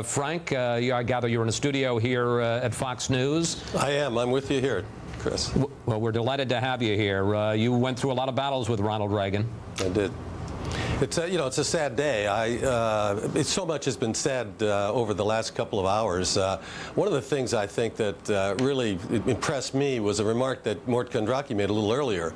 Frank, I gather you're in a studio here at Fox News. I am. I'm with you here, Chris. Well, we're delighted to have you here. You went through a lot of battles with Ronald Reagan. I did. It's it's a sad day. So much has been said over the last couple of hours. One of the things I think that really impressed me was a remark that Mort Kondracki made a little earlier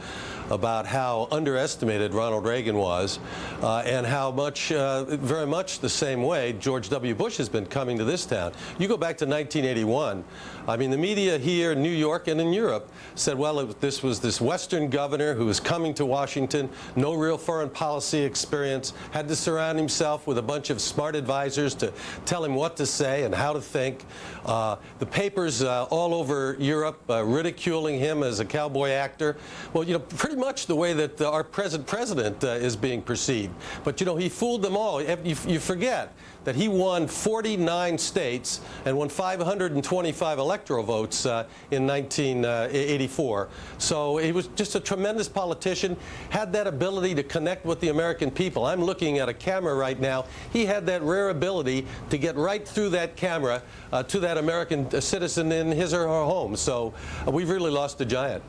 about how underestimated Ronald Reagan was, and how much, very much the same way, George W. Bush has been coming to this town. You go back to 1981. I mean, the media here in New York and in Europe said, well, this was this Western governor who was coming to Washington, no real foreign policy experience, had to surround himself with a bunch of smart advisors to tell him what to say and how to think. The papers all over Europe ridiculing him as a cowboy actor. Well, pretty much the way that our present president is being perceived. But, he fooled them all. You forget that he won 49 states and won 525 electoral votes in 1984. So he was just a tremendous politician, had that ability to connect with the American people. I'm looking at a camera right now. He had that rare ability to get right through that camera to that American citizen in his or her home. So we've really lost a giant.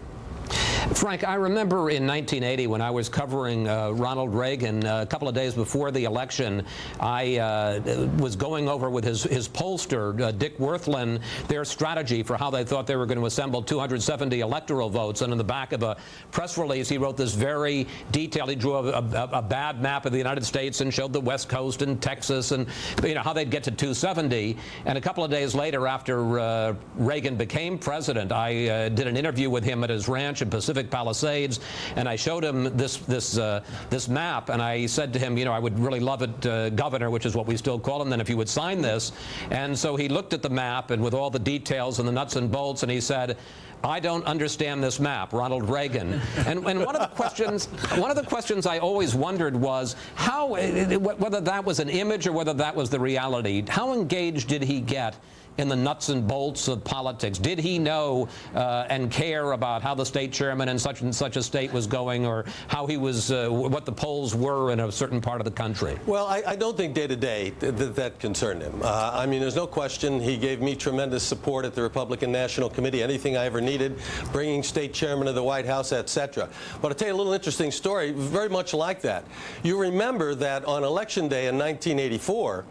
Frank, I remember in 1980 when I was covering Ronald Reagan, a couple of days before the election, I was going over with his pollster, Dick Wirthlin, their strategy for how they thought they were going to assemble 270 electoral votes. And in the back of a press release, he wrote this very detailed, he drew a bad map of the United States and showed the West Coast and Texas and how they'd get to 270. And a couple of days later, after Reagan became president, I did an interview with him at his ranch in Pacific Palisades, and I showed him this map, and I said to him, I would really love it, Governor, which is what we still call him, then if you would sign this. And so he looked at the map and with all the details and the nuts and bolts, and he said, I don't understand this map, Ronald Reagan. And one of the questions I always wondered was how, whether that was an image or whether that was the reality. How engaged did he get in the nuts and bolts of politics? Did he know and care about how the state chairman in such and such a state was going, or how he was, what the polls were in a certain part of the country? Well, I don't think day to day that concerned him. I mean, there's no question he gave me tremendous support at the Republican National Committee, anything I ever needed, bringing state chairman of the White House, etc. But I'll tell you a little interesting story, very much like that. You remember that on Election Day in 1984,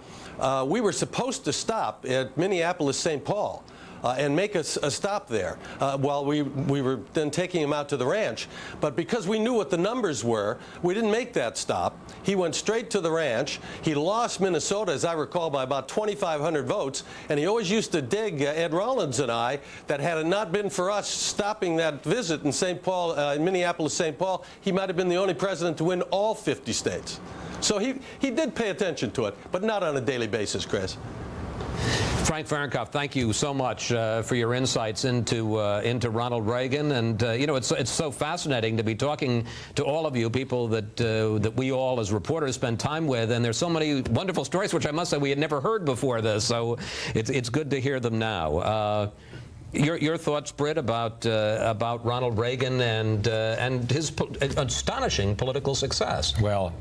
we were supposed to stop at Minneapolis-St. Paul. And make a stop there while we were then taking him out to the ranch. But because we knew what the numbers were, we didn't make that stop. He went straight to the ranch. He lost Minnesota, as I recall, by about 2,500 votes. And he always used to dig Ed Rollins and I that had it not been for us stopping that visit in St. Paul, in Minneapolis-St. Paul, he might have been the only president to win all 50 states. So he did pay attention to it, but not on a daily basis, Chris. Frank Fahrenkopf, thank you so much for your insights into Ronald Reagan, and you know, it's so fascinating to be talking to all of you, people that we all as reporters spend time with, and there's so many wonderful stories which I must say we had never heard before this, so it's good to hear them now. Your thoughts, Britt, about Ronald Reagan and his astonishing political success? Well,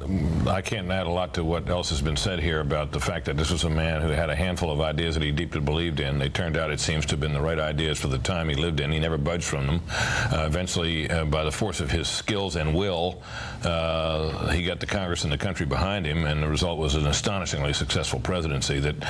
I can't add a lot to what else has been said here about the fact that this was a man who had a handful of ideas that he deeply believed in. They turned out, it seems, to have been the right ideas for the time he lived in. He never budged from them. Eventually, by the force of his skills and will, he got the Congress and the country behind him, and the result was an astonishingly successful presidency that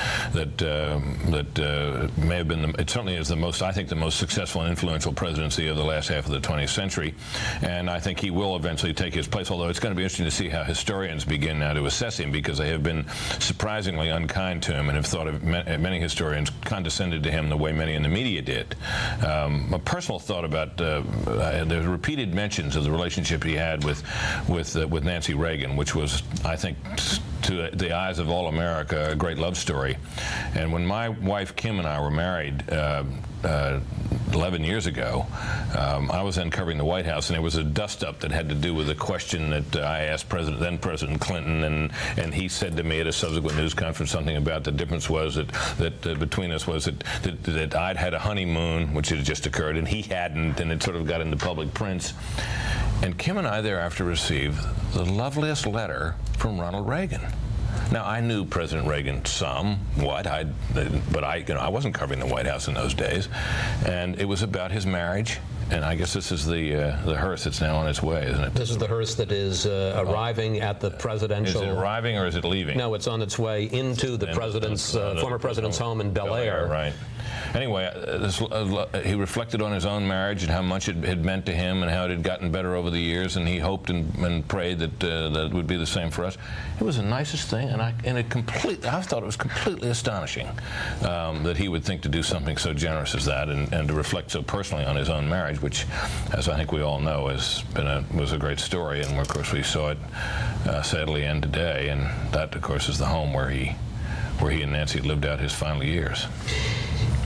may have been, it certainly is the most, I think, the most successful and influential presidency of the last half of the 20th century, and I think he will eventually take his place, although it's going to be interesting to see how historians begin now to assess him, because they have been surprisingly unkind to him and have thought of, many historians condescended to him the way many in the media did. A personal thought about the repeated mentions of the relationship he had with Nancy Reagan, which was, I think, to the eyes of all America, a great love story. And when my wife Kim and I were married 11 years ago, I was then covering the White House, and there was a dust-up that had to do with a question that I asked then President Clinton, and he said to me at a subsequent news conference something about the difference was that between us was that I'd had a honeymoon, which had just occurred, and he hadn't, and it sort of got into public prints. And Kim and I thereafter received the loveliest letter from Ronald Reagan. Now, I knew President Reagan somewhat, but I wasn't covering the White House in those days, and it was about his marriage. And I guess this is the hearse that's now on its way, isn't it? This is the hearse that is arriving at the presidential... Is it arriving or is it leaving? No, it's on its way into the president's, former president's home in Bel Air. Right. Anyway, he reflected on his own marriage and how much it had meant to him and how it had gotten better over the years, and he hoped and prayed that it would be the same for us. It was the nicest thing, and I thought it was completely astonishing that he would think to do something so generous as that and to reflect so personally on his own marriage, which, as I think we all know, was a great story, and of course we saw it sadly end today, and that, of course, is the home where he and Nancy lived out his final years.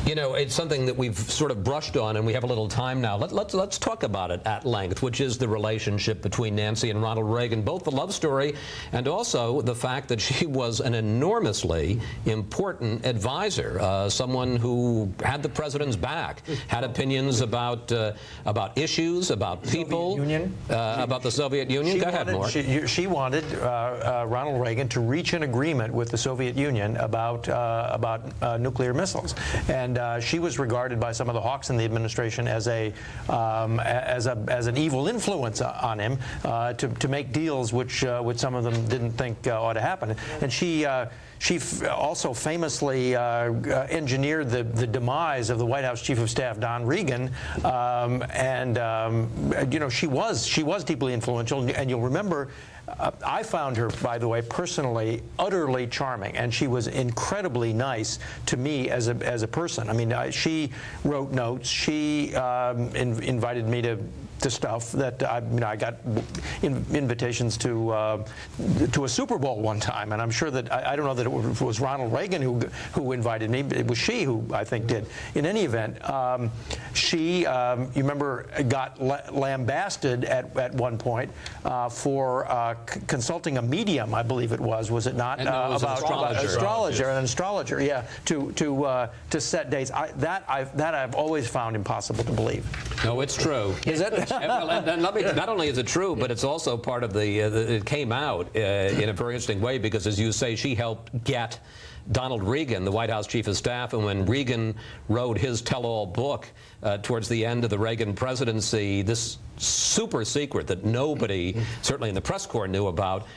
You know, it's something that we've sort of brushed on, and we have a little time now. Let's talk about it at length, which is the relationship between Nancy and Ronald Reagan, both the love story and also the fact that she was an enormously important advisor, someone who had the president's back, had opinions about issues, about people, about the Soviet Union. Go ahead, Mort. She wanted Ronald Reagan to reach an agreement with the Soviet Union about nuclear missiles, and she was regarded by some of the hawks in the administration as an evil influence on him to make deals which some of them didn't think ought to happen. And she also famously engineered the demise of the White House Chief of Staff, Don Regan, you know, she was deeply influential. And you'll remember, I found her, by the way, personally utterly charming, and she was incredibly nice to me as a person. I mean, she wrote notes. She invited me to stuff that I got invitations to a Super Bowl one time, and I'm sure that I don't know that it was Ronald Reagan who invited me. It was she who I think did. In any event, she you remember got lambasted at one point for consulting a medium, I believe it was it not? About an astrologer, yeah, to set dates. That I've always found impossible to believe. No, it's true. Is it? And not only is it true, but it's also part of it came out in a very interesting way, because, as you say, she helped get Donald Reagan, the White House Chief of Staff, and when Reagan wrote his tell-all book towards the end of the Reagan presidency, this super secret that nobody, certainly in the press corps, knew about.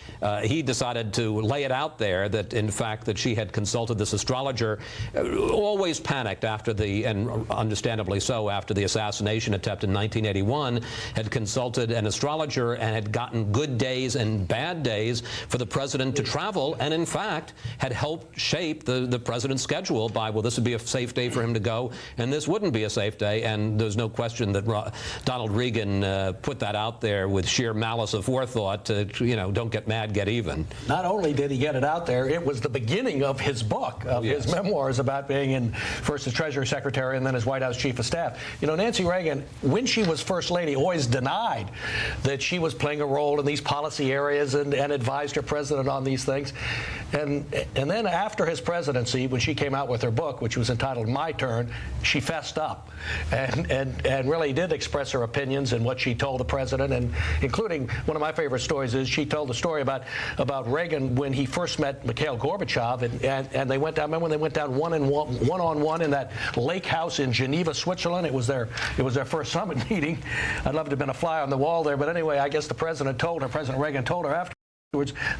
He decided to lay it out there that, in fact, that she had consulted this astrologer, always panicked after the, and understandably so, after the assassination attempt in 1981, had consulted an astrologer and had gotten good days and bad days for the president to travel, and in fact had helped shape the president's schedule by, well, this would be a safe day for him to go, and this wouldn't be a safe day. And there's no question that Donald Reagan put that out there with sheer malice of forethought to, you know, don't get mad, get even. Not only did he get it out there, it was the beginning of his book, of his memoirs about being in first as Treasury Secretary and then as White House Chief of Staff. You know, Nancy Reagan, when she was First Lady, always denied that she was playing a role in these policy areas and advised her president on these things. And then after his presidency, when she came out with her book, which was entitled My Turn, she fessed up and really did express her opinions and what she told the president, and including one of my favorite stories is she told the story about Reagan when he first met Mikhail Gorbachev, and they went down. Remember when they went down one-on-one in that lake house in Geneva, Switzerland? It was their first summit meeting. I'd love to have been a fly on the wall there, but anyway, I guess President Reagan told her afterwards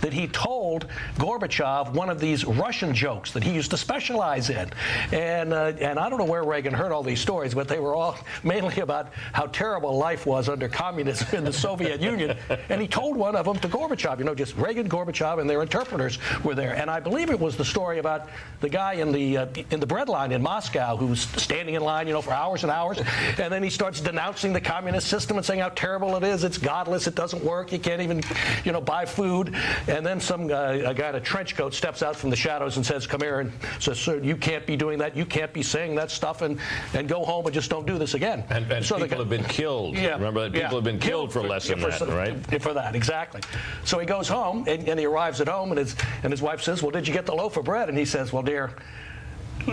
that he told Gorbachev one of these Russian jokes that he used to specialize in. And I don't know where Reagan heard all these stories, but they were all mainly about how terrible life was under communism in the Soviet Union. And he told one of them to Gorbachev, you know, just Reagan, Gorbachev, and their interpreters were there. And I believe it was the story about the guy in the bread line in Moscow who was standing in line, you know, for hours and hours. And then he starts denouncing the communist system and saying how terrible it is. It's godless. It doesn't work. You can't even, you know, buy food. And then a guy in a trench coat steps out from the shadows and says, come here, and says, sir, you can't be doing that. You can't be saying that stuff, and go home and just don't do this again. And so people have been killed. Yeah, remember that people have been killed for less than that, right? For that, exactly. So he goes home, and he arrives at home, and his wife says, well, did you get the loaf of bread? And he says, well, dear,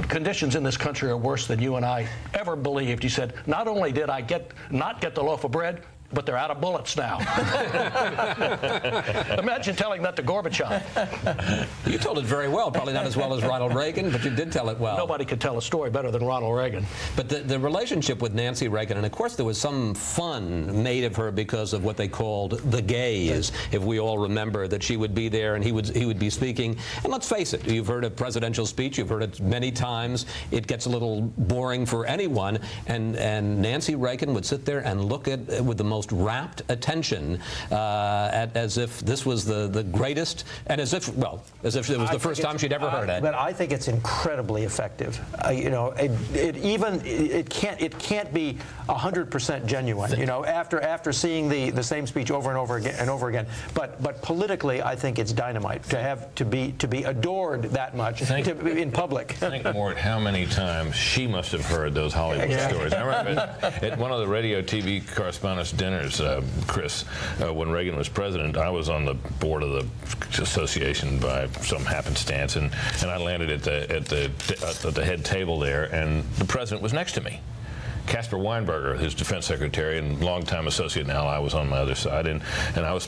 conditions in this country are worse than you and I ever believed. He said, not only did I not get the loaf of bread, but they're out of bullets now. Imagine telling that to Gorbachev. You told it very well, probably not as well as Ronald Reagan, but you did tell it well. Nobody could tell a story better than Ronald Reagan. But the relationship with Nancy Reagan, and of course there was some fun made of her because of what they called the gays, if we all remember that she would be there and he would be speaking. And let's face it, you've heard a presidential speech, you've heard it many times, it gets a little boring for anyone, and Nancy Reagan would sit there and look at with the most rapt attention as if this was the greatest, and as if it was the first time she'd ever heard it. But I think it's incredibly effective. You know, it can't be 100% genuine. You know, after seeing the same speech over and over again. But politically, I think it's dynamite to be adored that much in public. Think, Mort, how many times she must have heard those Hollywood stories. I remember at one of the radio TV correspondents' dinners, Chris, when Reagan was president, I was on the board of the association by some happenstance, and I landed at the head table there, and the president was next to me. Caspar Weinberger, his defense secretary and longtime associate and ally, was on my other side, and I was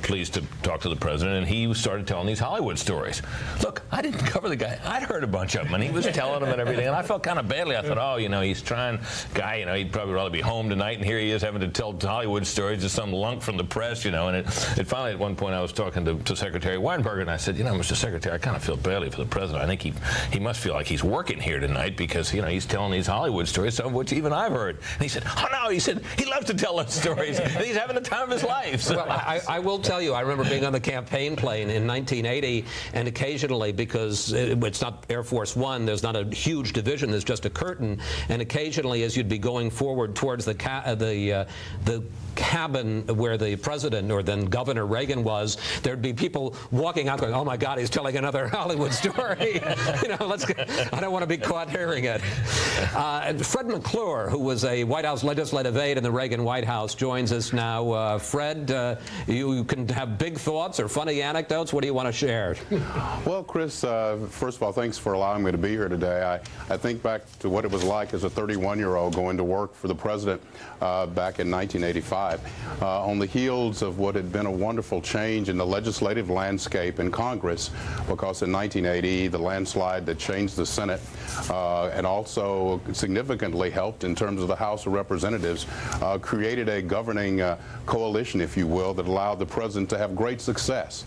pleased to talk to the president, and he started telling these Hollywood stories. Look, I didn't cover the guy. I'd heard a bunch of them, and he was telling them and everything, and I felt kind of badly. I thought, oh, you know, he's trying, guy, you know, he'd probably rather be home tonight, and here he is having to tell Hollywood stories to some lunk from the press, you know, and it finally, at one point, I was talking to Secretary Weinberger, and I said, you know, Mr. Secretary, I kind of feel badly for the president. I think he must feel like he's working here tonight because, you know, he's telling these Hollywood stories, some of which even I've heard. And he said, oh no, he said, he loves to tell those stories. He's having the time of his life. So. Well, I will tell you, I remember being on the campaign plane in 1980, and occasionally, because it's not Air Force One, there's not a huge division, there's just a curtain, and occasionally as you'd be going forward towards the cabin where the president, or then Governor Reagan was, there'd be people walking out going, oh my God, he's telling another Hollywood story. You know, I don't want to be caught hearing it. Fred McClure, who was a White House legislative aide in the Reagan White House, joins us now. Fred, you can have big thoughts or funny anecdotes. What do you want to share? Well, Chris, first of all, thanks for allowing me to be here today. I think back to what it was like as a 31-year-old going to work for the president back in 1985 on the heels of what had been a wonderful change in the legislative landscape in Congress, because in 1980, the landslide that changed the Senate and also significantly helped helped in terms of the House of Representatives, created a governing coalition, if you will, that allowed the president to have great success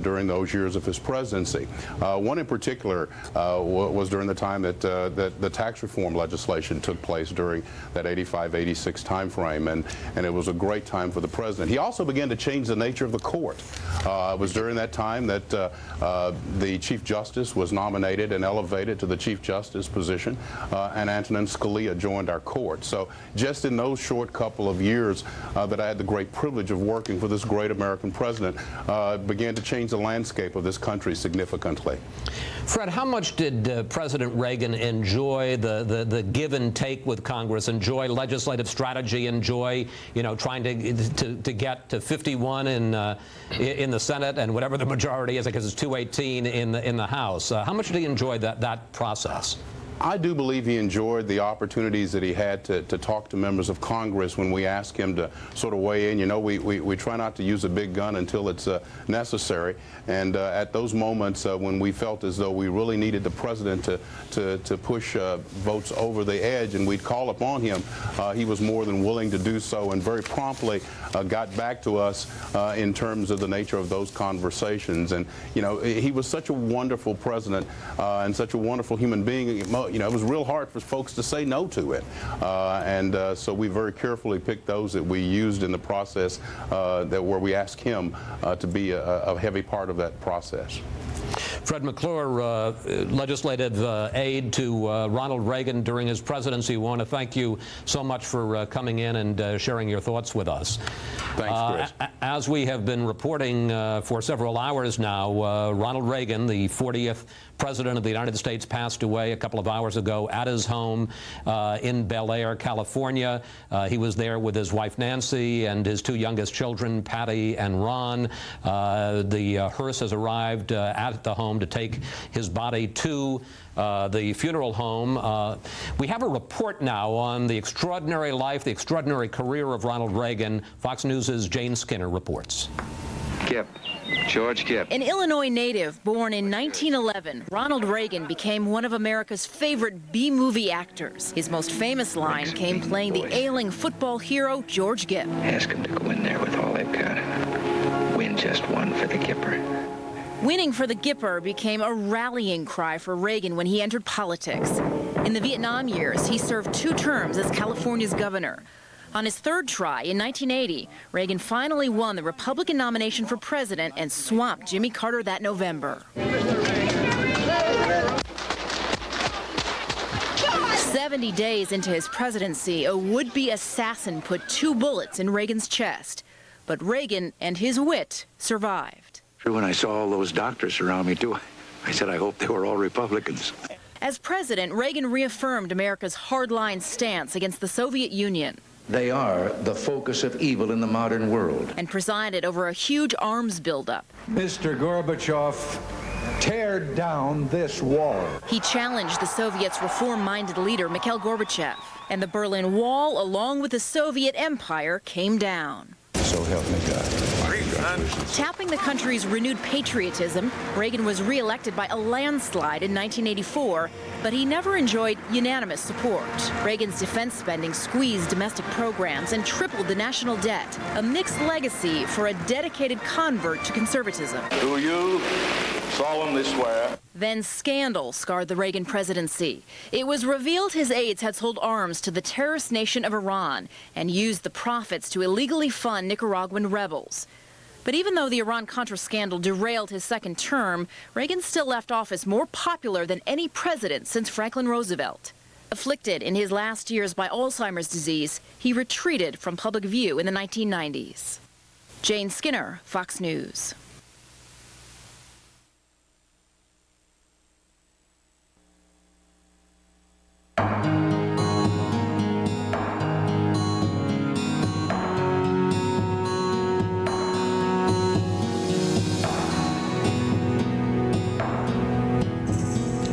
during those years of his presidency. One in particular was during the time that the tax reform legislation took place during that 85-86 time frame, and it was a great time for the president. He also began to change the nature of the court. It was during that time that the Chief Justice was nominated and elevated to the Chief Justice position, and Antonin Scalia joined our court. So just in those short couple of years that I had the great privilege of working for this great American president, began to change the landscape of this country significantly. Fred, how much did President Reagan enjoy the give and take with Congress, enjoy legislative strategy, enjoy, you know, trying to get to 51 in the Senate and whatever the majority is, because it's 218 in the House? How much did he enjoy that process? I do believe he enjoyed the opportunities that he had to talk to members of Congress when we asked him to sort of weigh in. You know, we try not to use a big gun until it's necessary. And at those moments when we felt as though we really needed the president to push votes over the edge and we'd call upon him, he was more than willing to do so, and very promptly got back to us in terms of the nature of those conversations. And, you know, he was such a wonderful president and such a wonderful human being. You know, it was real hard for folks to say no to it. So we very carefully picked those that we used in the process where we asked him to be a heavy part of that process. Fred McClure, legislative aide to Ronald Reagan during his presidency. We want to thank you so much for coming in and sharing your thoughts with us. Thanks, Chris. As we have been reporting for several hours now, Ronald Reagan, the 40th President of the United States, passed away a couple of hours ago at his home in Bel Air, California. He was there with his wife Nancy and his two youngest children, Patty and Ron. The hearse has arrived at the home to take his body to the funeral home. We have a report now on the extraordinary life, the extraordinary career of Ronald Reagan. Fox News' Jane Skinner reports. Gipp, George Gipp. An Illinois native born in 1911, Ronald Reagan became one of America's favorite B-movie actors. His most famous line came playing the ailing football hero George Gipp. Ask them to go in there with all they've got. Win just one for the Gipper. Winning for the Gipper became a rallying cry for Reagan when he entered politics. In the Vietnam years, he served 2 terms as California's governor. On his 3rd try in 1980, Reagan finally won the Republican nomination for president and swamped Jimmy Carter that November. 70 days into his presidency, a would-be assassin put 2 bullets in Reagan's chest. But Reagan and his wit survived. When I saw all those doctors around me, too, I said I hope they were all Republicans. As president, Reagan reaffirmed America's hardline stance against the Soviet Union. They are the focus of evil in the modern world. And presided over a huge arms buildup. Mr. Gorbachev, tear down this wall. He challenged the Soviets' reform-minded leader, Mikhail Gorbachev. And the Berlin Wall, along with the Soviet Empire, came down. So help me God. Tapping the country's renewed patriotism, Reagan was re-elected by a landslide in 1984, but he never enjoyed unanimous support. Reagan's defense spending squeezed domestic programs and tripled the national debt, a mixed legacy for a dedicated convert to conservatism. Do you solemnly swear? Then scandal scarred the Reagan presidency. It was revealed his aides had sold arms to the terrorist nation of Iran and used the profits to illegally fund Nicaraguan rebels. But even though the Iran-Contra scandal derailed his 2nd term, Reagan still left office more popular than any president since Franklin Roosevelt. Afflicted in his last years by Alzheimer's disease, he retreated from public view in the 1990s. Jane Skinner, Fox News.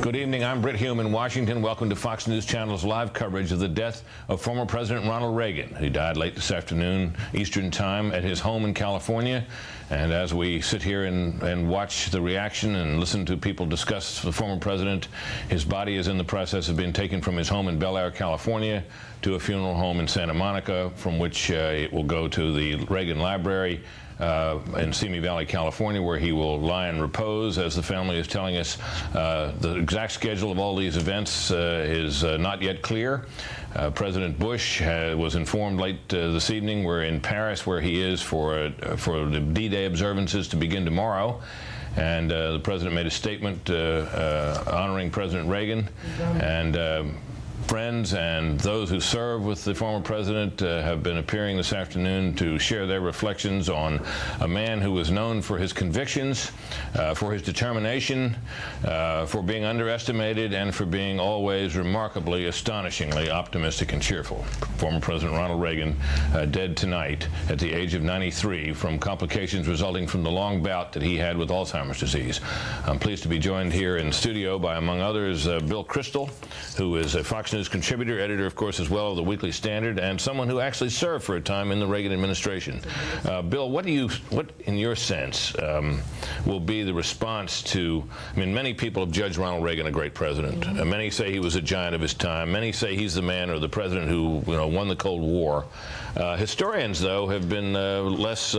Good evening. I'm Britt Hume in Washington. Welcome to Fox News Channel's live coverage of the death of former President Ronald Reagan, who died late this afternoon Eastern Time at his home in California. And as we sit here and watch the reaction and listen to people discuss the former president, his body is in the process of being taken from his home in Bel Air, California, to a funeral home in Santa Monica, from which it will go to the Reagan Library in Simi Valley, California, where he will lie in repose. As the family is telling us, the exact schedule of all these events is not yet clear. President Bush was informed late this evening we're in Paris, where he is for the D-Day observances to begin tomorrow. And the president made a statement honoring President Reagan. And friends and those who serve with the former president have been appearing this afternoon to share their reflections on a man who was known for his convictions, for his determination, for being underestimated, and for being always remarkably, astonishingly optimistic and cheerful. Former President Ronald Reagan dead tonight at the age of 93 from complications resulting from the long bout that he had with Alzheimer's disease. I'm pleased to be joined here in studio by, among others, Bill Kristol, who is a Fox News contributor, editor, of course, as well of the Weekly Standard, and someone who actually served for a time in the Reagan administration. Bill, what, in your sense, will be the response to, I mean, many people have judged Ronald Reagan a great president. Many say he was a giant of his time. Many say he's the man or the president who, won the Cold War. Historians, though, have been less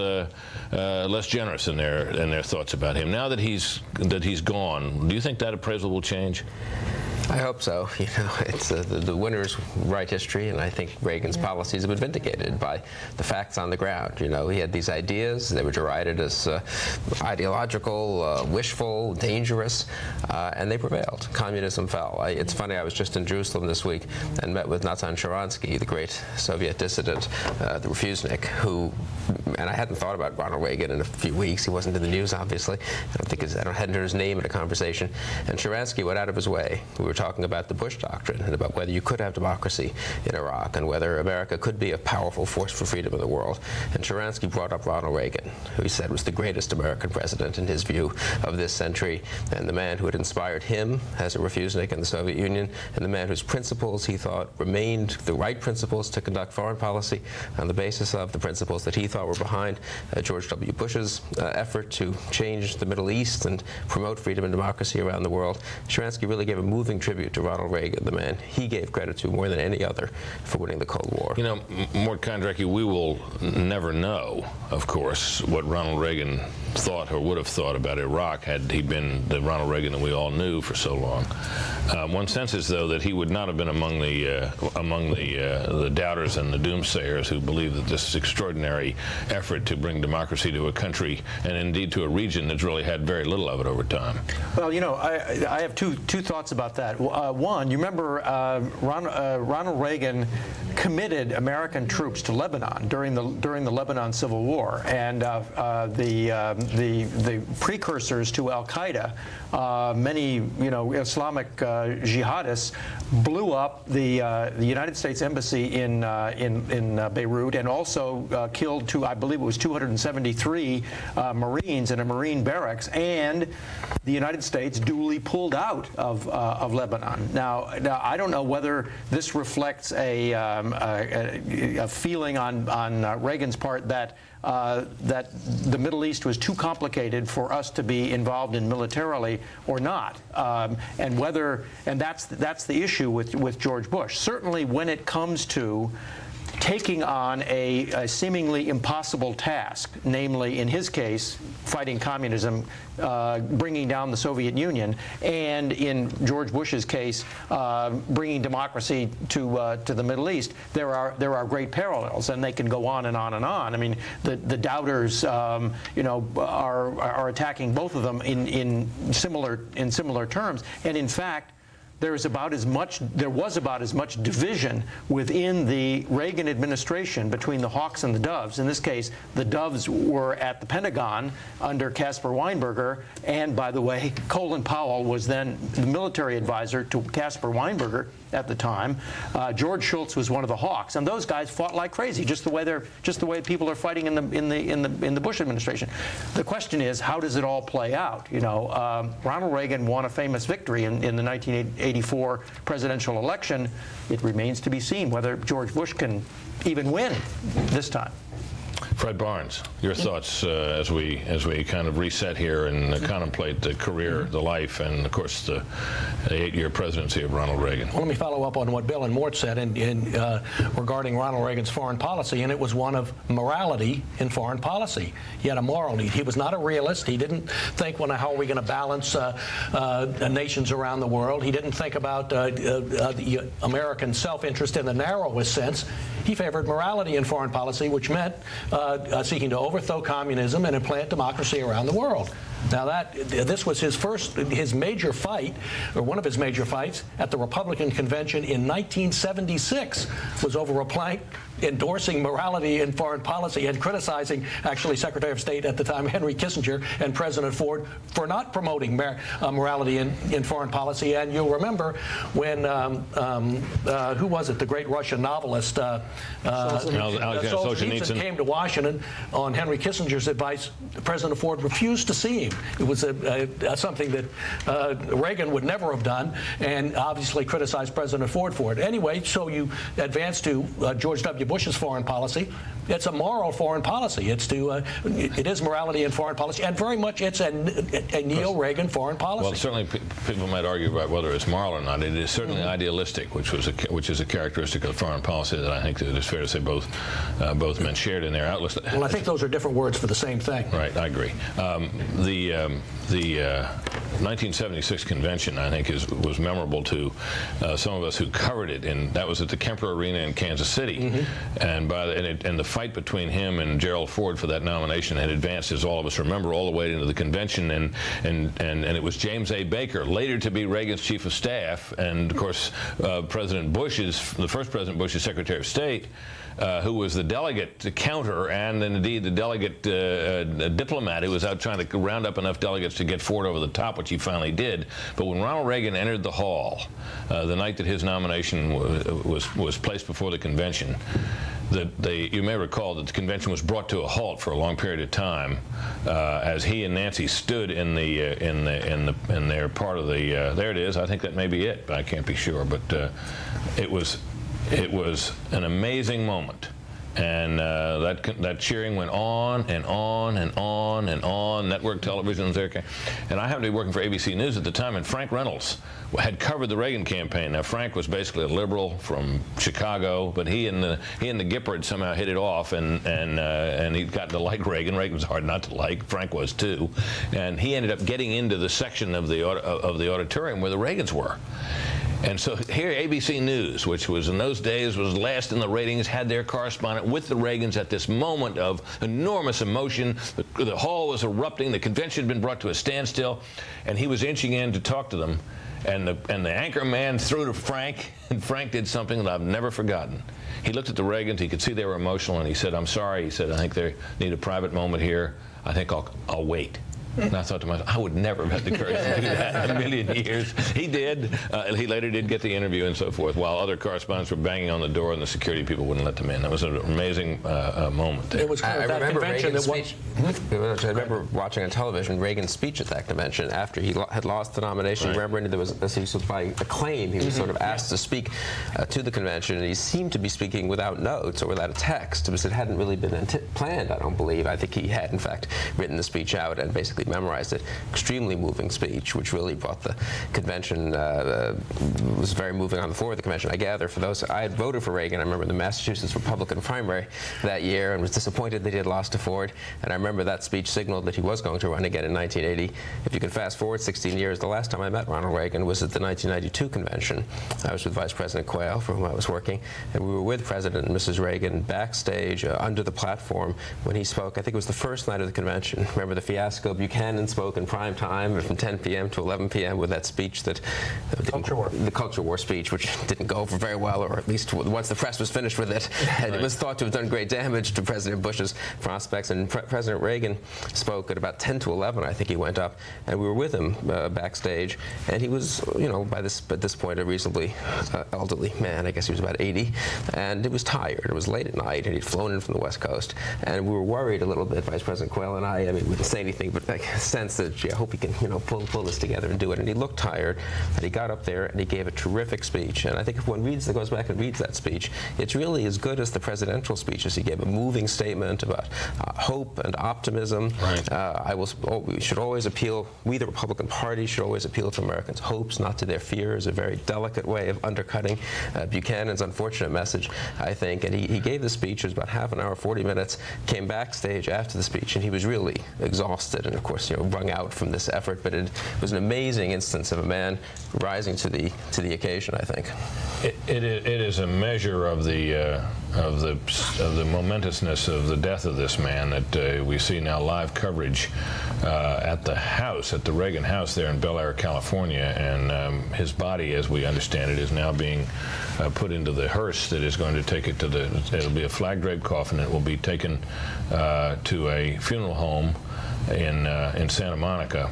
generous in their thoughts about him. Now that he's gone, do you think that appraisal will change? I hope so. It's the winners write history, and I think Reagan's policies have been vindicated by the facts on the ground. He had these ideas; they were derided as ideological, wishful, dangerous, and they prevailed. Communism fell. It's funny. I was just in Jerusalem this week and met with Natan Sharansky, the great Soviet dissident, the refusenik, who, and I hadn't thought about Ronald Reagan in a few weeks. He wasn't in the news, obviously. I hadn't heard his name in a conversation. And Sharansky went out of his way. We were talking about the Bush doctrine and about whether you could have democracy in Iraq and whether America could be a powerful force for freedom in the world. And Sharansky brought up Ronald Reagan, who he said was the greatest American president in his view of this century, and the man who had inspired him as a refusenik in the Soviet Union, and the man whose principles he thought remained the right principles to conduct foreign policy on the basis of the principles that he thought were behind George W. Bush's effort to change the Middle East and promote freedom and democracy around the world. Sharansky really gave a moving tribute to Ronald Reagan, the man he gave credit to more than any other for winning the Cold War. Mort Kondracki, we will never know, of course, what Ronald Reagan thought or would have thought about Iraq had he been the Ronald Reagan that we all knew for so long. One senses, though, that he would not have been among the doubters and the doomsayers who believe that this extraordinary effort to bring democracy to a country and indeed to a region that's really had very little of it over time. Well, I have two thoughts about that. One, you remember Ronald Reagan committed American troops to Lebanon during the Lebanon Civil War, and the precursors to Al Qaeda, many Islamic jihadists, blew up the United States Embassy in Beirut, and also killed I believe it was 273 Marines in a Marine barracks, and the United States duly pulled out of Lebanon. Now, I don't know whether this reflects a feeling on Reagan's part that the Middle East was too complicated for us to be involved in militarily or not, and that's the issue with George Bush. Certainly, when it comes to taking on a seemingly impossible task, namely, in his case, fighting communism, bringing down the Soviet Union, and in George Bush's case, bringing democracy to the Middle East, there are great parallels, and they can go on and on and on. I mean, the doubters, are attacking both of them in similar terms, and in fact, there was about as much division within the Reagan administration between the hawks and the doves. In this case, the doves were at the Pentagon under Caspar Weinberger, and by the way, Colin Powell was then the military advisor to Caspar Weinberger. at the time. George Shultz was one of the hawks, and those guys fought like crazy, just the way people are fighting in the Bush administration. The question is, how does it all play out? You know, Ronald Reagan won a famous victory in the 1984 presidential election. It remains to be seen whether George Bush can even win this time. Fred Barnes, your thoughts as we kind of reset here and contemplate the career, the life, and of course the 8-year presidency of Ronald Reagan. Well, let me follow up on what Bill and Mort said regarding Ronald Reagan's foreign policy, and it was one of morality in foreign policy. He had a moral need. He was not a realist. He didn't think, well, how are we going to balance nations around the world? He didn't think about the American self-interest in the narrowest sense. He favored morality in foreign policy, which meant seeking to overthrow communism and implant democracy around the world. Now this was his major fight, or one of his major fights, at the Republican convention in 1976, was over a plank endorsing morality in foreign policy and criticizing, actually, Secretary of State at the time, Henry Kissinger, and President Ford for not promoting morality in foreign policy. And you'll remember when, who was it, the great Russian novelist, Solzhenitsyn came to Washington on Henry Kissinger's advice. President Ford refused to see him. It was something that Reagan would never have done, and obviously criticized President Ford for it. Anyway, so you advance to George W. Bush's foreign policy. It's a moral foreign policy. It is morality in foreign policy, and very much it's a neo-Reagan foreign policy. Well, certainly people might argue about whether it's moral or not. It is certainly idealistic, which is a characteristic of foreign policy that I think that it's fair to say both men shared in their outlooks. Well, I think those are different words for the same thing. Right, I agree. The 1976 convention, I think, was memorable to some of us who covered it, and that was at the Kemper Arena in Kansas City. And the fight between him and Gerald Ford for that nomination had advanced, as all of us remember, all the way into the convention, and it was James A. Baker, later to be Reagan's chief of staff, and of course the first President Bush's Secretary of State, who was the delegate counter and indeed the delegate diplomat who was out trying to round up enough delegates to get Ford over the top, which he finally did. But when Ronald Reagan entered the hall the night that his nomination was placed before the convention, you may recall that the convention was brought to a halt for a long period of time as he and Nancy stood in their part of the. There it is. I think that may be it, but I can't be sure. But it was an amazing moment. And that cheering went on and on and on and on. Network television was there. And I happened to be working for ABC News at the time, and Frank Reynolds had covered the Reagan campaign. Now, Frank was basically a liberal from Chicago, but he and the Gipper somehow hit it off, and he'd gotten to like Reagan. Reagan was hard not to like. Frank was too. And he ended up getting into the section of the auditorium where the Reagans were. And so here, ABC News, which was in those days was last in the ratings, had their correspondent with the Reagans at this moment of enormous emotion. The hall was erupting. The convention had been brought to a standstill, and he was inching in to talk to them. And the anchor man threw to Frank, and Frank did something that I've never forgotten. He looked at the Reagans. He could see they were emotional, and he said, "I'm sorry." He said, "I think they need a private moment here. I think I'll wait." And I thought to myself, I would never have had the courage to do that in a million years. He did. He later did get the interview and so forth, while other correspondents were banging on the door and the security people wouldn't let them in. That was an amazing moment. It was kind of that convention that was... I remember watching on television Reagan's speech at that convention after he had lost the nomination. Right. Remember, there was by acclaim. He was sort of asked to speak to the convention, and he seemed to be speaking without notes or without a text, because it hadn't really been planned, I don't believe. I think he had, in fact, written the speech out and basically memorized it. Extremely moving speech, which really brought the convention, was very moving on the floor of the convention. I gather for those, I had voted for Reagan. I remember the Massachusetts Republican primary that year and was disappointed that he had lost to Ford. And I remember that speech signaled that he was going to run again in 1980. If you can fast forward 16 years, the last time I met Ronald Reagan was at the 1992 convention. I was with Vice President Quayle, for whom I was working, and we were with President and Mrs. Reagan backstage under the platform when he spoke. I think it was the first night of the convention. Remember the fiasco of Buchanan spoke in prime time from 10 p.m. to 11 p.m. with that speech the culture war speech, which didn't go over very well, or at least once the press was finished with it. And it was thought to have done great damage to President Bush's prospects. And President Reagan spoke at about 10 to 11, I think he went up, and we were with him backstage. And he was, at this point, a reasonably elderly man. I guess he was about 80, and he was tired. It was late at night, and he'd flown in from the West Coast, and we were worried a little bit, Vice President Quayle and I mean, we didn't say anything, but I sense that, gee, I hope he can, pull this together and do it. And he looked tired, and he got up there, and he gave a terrific speech. And I think if one goes back and reads that speech, it's really as good as the presidential speeches. He gave a moving statement about hope and optimism. Right. We should always appeal, we the Republican Party should always appeal to Americans' hopes, not to their fears, a very delicate way of undercutting Buchanan's unfortunate message, I think. And he gave the speech. It was about half an hour, 40 minutes, came backstage after the speech, and he was really exhausted and, of course, wrung out from this effort. But it was an amazing instance of a man rising to the occasion, I think. It is a measure of the momentousness of the death of this man that we see now live coverage at the house, at the Reagan house there in Bel Air, California, and his body, as we understand it, is now being put into the hearse that is going to take it to it'll be a flag draped coffin. It will be taken to a funeral home in Santa Monica.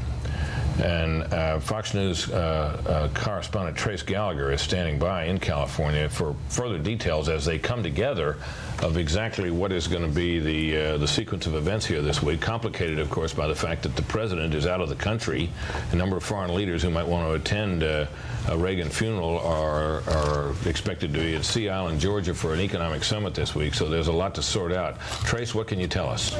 And Fox News correspondent Trace Gallagher is standing by in California for further details as they come together of exactly what is going to be the sequence of events here this week, complicated, of course, by the fact that the president is out of the country. A number of foreign leaders who might want to attend a Reagan funeral are expected to be at Sea Island, Georgia for an economic summit this week, so there's a lot to sort out. Trace, what can you tell us?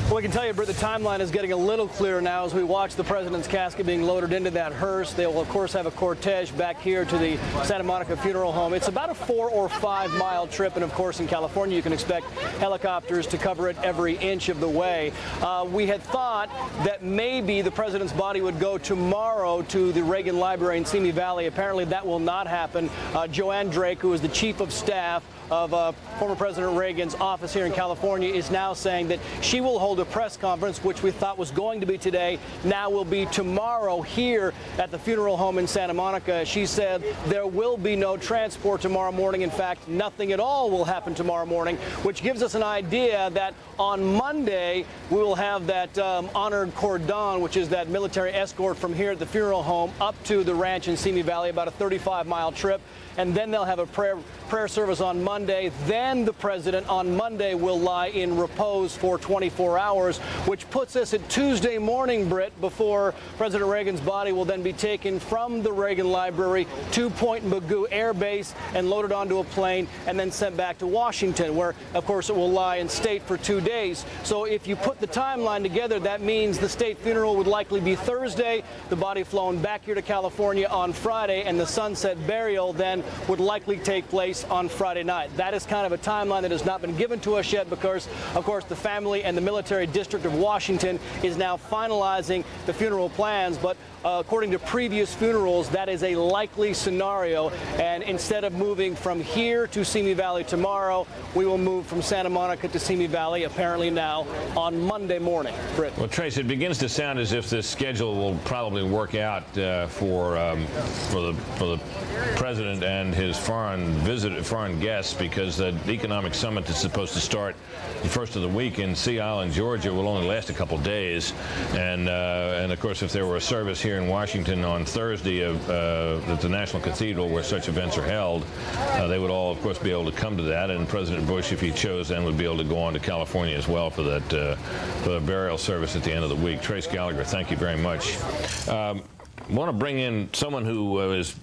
Well, I can tell you, Britt, the timeline is getting a little clearer now as we watch the president's casket being loaded into that hearse. They will, of course, have a cortege back here to the Santa Monica Funeral Home. It's about a 4 or 5 mile trip, and of course, in California, you can expect helicopters to cover it every inch of the way. We had thought that maybe the president's body would go tomorrow to the Reagan Library in Simi Valley. Apparently, that will not happen. Joanne Drake, who is the chief of staff of former President Reagan's office here in California, is now saying that she will hold a press conference, which we thought was going to be today, now will be tomorrow here at the funeral home in Santa Monica. She said there will be no transport tomorrow morning. In fact, nothing at all will happen tomorrow morning, which gives us an idea that on Monday we will have that honored cordon, which is that military escort from here at the funeral home up to the ranch in Simi Valley, about a 35-mile trip. And then they'll have a prayer service on Monday. Then the president on Monday will lie in repose for 24 hours, which puts us at Tuesday morning, Britt, before President Reagan's body will then be taken from the Reagan Library to Point Mugu Air Base and loaded onto a plane and then sent back to Washington, where, of course, it will lie in state for 2 days. So if you put the timeline together, that means the state funeral would likely be Thursday, the body flown back here to California on Friday, and the sunset burial then would likely take place on Friday night. That is kind of a timeline that has not been given to us yet because, of course, the family and the military district of Washington is now finalizing the funeral plans. But according to previous funerals, that is a likely scenario. And instead of moving from here to Simi Valley tomorrow, we will move from Santa Monica to Simi Valley apparently now on Monday morning. Britt. Well, Trace, it begins to sound as if this schedule will probably work out for the president and his foreign guests, because the economic summit that's supposed to start the first of the week in Sea Island, Georgia, will only last a couple days. And of course, if there were a service here in Washington on Thursday at the National Cathedral where such events are held, they would all, of course, be able to come to that. And President Bush, if he chose, then would be able to go on to California as well for that for the burial service at the end of the week. Trace Gallagher, thank you very much. I want to bring in someone who is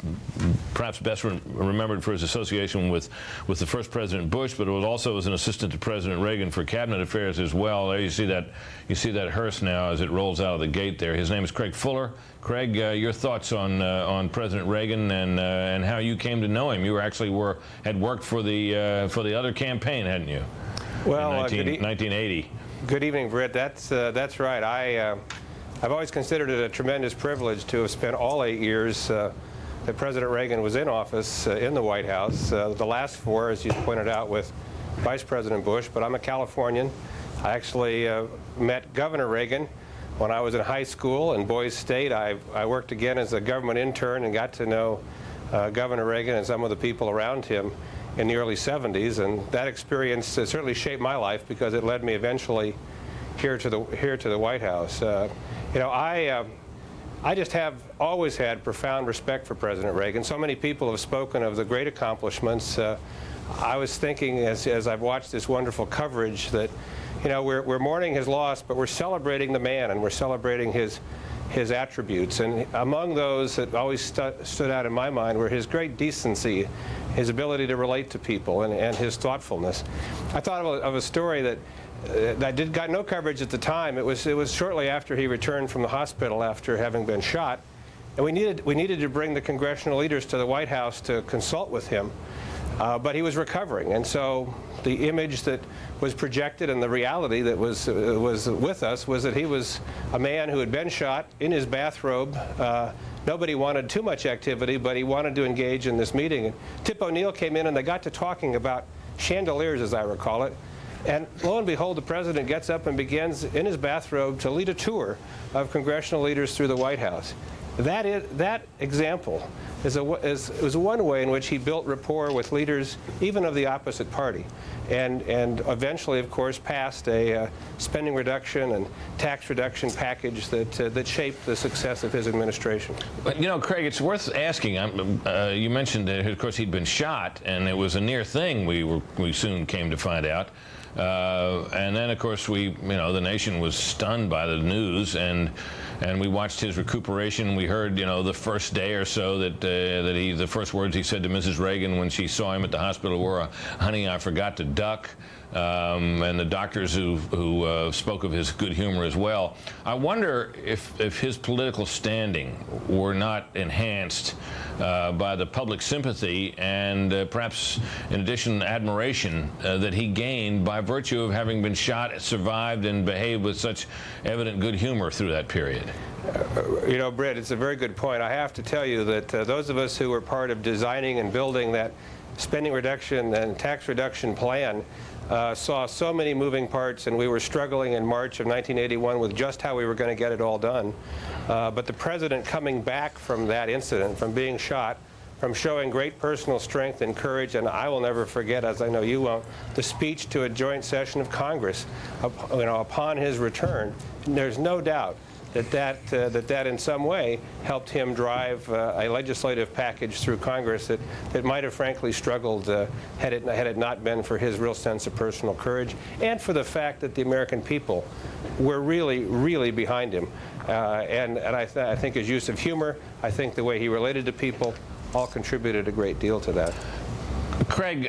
perhaps best remembered for his association with the first President Bush, but was also as an assistant to President Reagan for cabinet affairs as well. There you see that hearse now as it rolls out of the gate there. His name is Craig Fuller. Craig, your thoughts on President Reagan and how you came to know him. You had worked for the other campaign, hadn't you? Well, in 1980. Good evening, Britt. That's right. I've always considered it a tremendous privilege to have spent all 8 years that President Reagan was in office in the White House. The last 4, as you pointed out, with Vice President Bush. But I'm a Californian. I actually met Governor Reagan When I was in high school in Boise State, I worked again as a government intern and got to know Governor Reagan and some of the people around him in the early 70s, and that experience certainly shaped my life because it led me eventually here to the White House. You know, I just have always had profound respect for President Reagan. So many people have spoken of the great accomplishments. I was thinking as I've watched this wonderful coverage that, you know, we're mourning his loss, but we're celebrating the man and we're celebrating his attributes. And among those that always stood out in my mind were his great decency, his ability to relate to people, and his thoughtfulness. I thought of a story that got no coverage at the time. It was shortly after he returned from the hospital after having been shot, and we needed to bring the congressional leaders to the White House to consult with him. But he was recovering, and so the image that was projected and the reality that was with us was that he was a man who had been shot in his bathrobe. Nobody wanted too much activity, but he wanted to engage in this meeting. And Tip O'Neill came in, and they got to talking about chandeliers, as I recall it. And lo and behold, the president gets up and begins in his bathrobe to lead a tour of congressional leaders through the White House. That example is one way in which he built rapport with leaders even of the opposite party, and eventually, of course, passed a spending reduction and tax reduction package that shaped the success of his administration. But, you know, Craig, it's worth asking. You mentioned that, of course, he'd been shot, and it was a near thing. We soon came to find out. And then, of course, the nation was stunned by the news, and we watched his recuperation. We heard, you know, the first day or so that the first words he said to Mrs. Reagan when she saw him at the hospital were, "Honey, I forgot to duck." And the doctors who spoke of his good humor as well. I wonder if his political standing were not enhanced by the public sympathy and perhaps, in addition, admiration that he gained by virtue of having been shot, survived, and behaved with such evident good humor through that period. You know, Britt, it's a very good point. I have to tell you that those of us who were part of designing and building that spending reduction and tax reduction plan saw so many moving parts, and we were struggling in March of 1981 with just how we were going to get it all done. But the president coming back from that incident, from being shot, from showing great personal strength and courage, and I will never forget, as I know you won't, the speech to a joint session of Congress, you know, upon his return. And there's no doubt that in some way helped him drive a legislative package through Congress that might have frankly struggled had it not been for his real sense of personal courage and for the fact that the American people were really, really behind him. And I think his use of humor, I think the way he related to people, all contributed a great deal to that. Craig,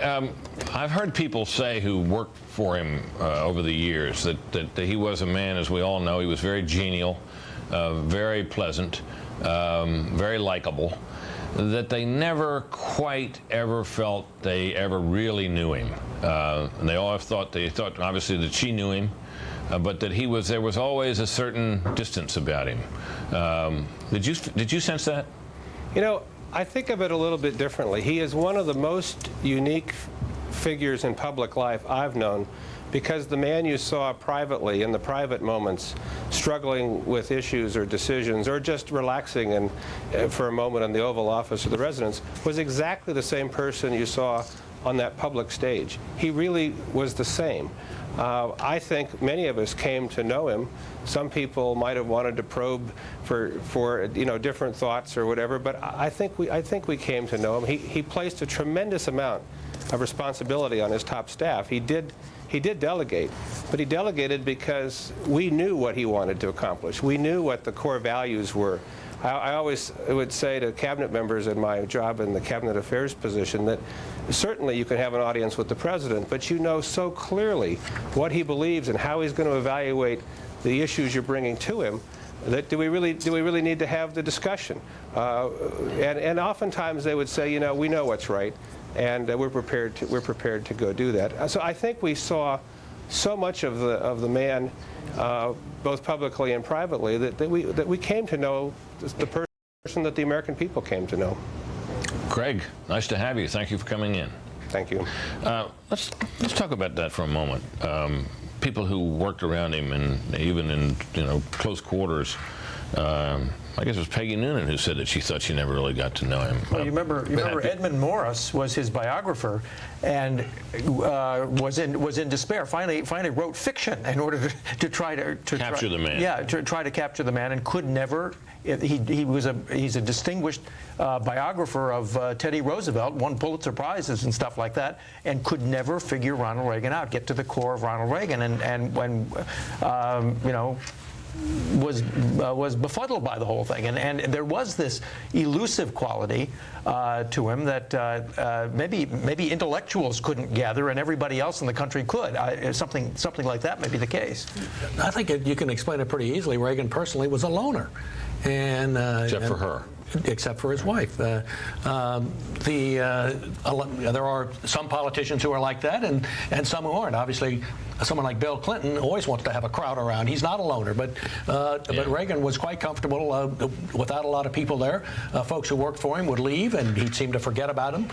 I've heard people say who worked for him over the years that he was a man, as we all know, he was very genial, very pleasant, very likable, that they never quite ever felt they ever really knew him. And they thought obviously that she knew him, but that there was always a certain distance about him. Did you sense that? You know, I think of it a little bit differently. He is one of the most unique figures in public life I've known, because the man you saw privately, in the private moments, struggling with issues or decisions or just relaxing for a moment in the Oval Office or the residence, was exactly the same person you saw on that public stage. He really was the same. I think many of us came to know him. Some people might have wanted to probe for different thoughts or whatever, but I think we came to know him. He placed a tremendous amount of responsibility on his top staff. He did delegate, but he delegated because we knew what he wanted to accomplish. We knew what the core values were. I always would say to cabinet members in my job in the cabinet affairs position that certainly you can have an audience with the president, but you know so clearly what he believes and how he's going to evaluate the issues you're bringing to him, that do we really need to have the discussion? And oftentimes they would say, you know, we know what's right, and we're prepared to go do that. So I think we saw so much of the man, both publicly and privately, that we came to know the person that the American people came to know. Craig, nice to have you. Thank you for coming in. Thank you. Let's talk about that for a moment. people who worked around him, and even in close quarters. I guess it was Peggy Noonan who said that she thought she never really got to know him. Well, you remember Edmund Morris was his biographer, and was in despair. Finally wrote fiction in order to try to capture the man. Yeah, to try to capture the man, and could never. He's a distinguished biographer of Teddy Roosevelt, won Pulitzer Prizes and stuff like that, and could never figure Ronald Reagan out, get to the core of Ronald Reagan, and when was befuddled by the whole thing, and there was this elusive quality to him that maybe intellectuals couldn't gather, and everybody else in the country could. Something like that may be the case. I think you can explain it pretty easily. Reagan personally was a loner, and except for her. Except for his wife. There are some politicians who are like that, and some who aren't. Obviously, someone like Bill Clinton always wants to have a crowd around. He's not a loner, but Reagan was quite comfortable without a lot of people there. Folks who worked for him would leave, and he'd seem to forget about him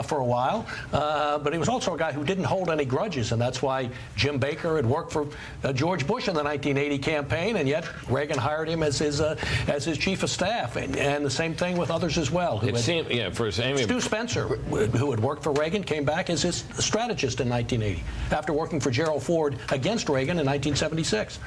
for a while. But he was also a guy who didn't hold any grudges, and that's why Jim Baker had worked for George Bush in the 1980 campaign, and yet Reagan hired him as his chief of staff, and the same thing with others as well. Stu Spencer, who had worked for Reagan, came back as his strategist in 1980 after working for Gerald Ford against Reagan in 1976.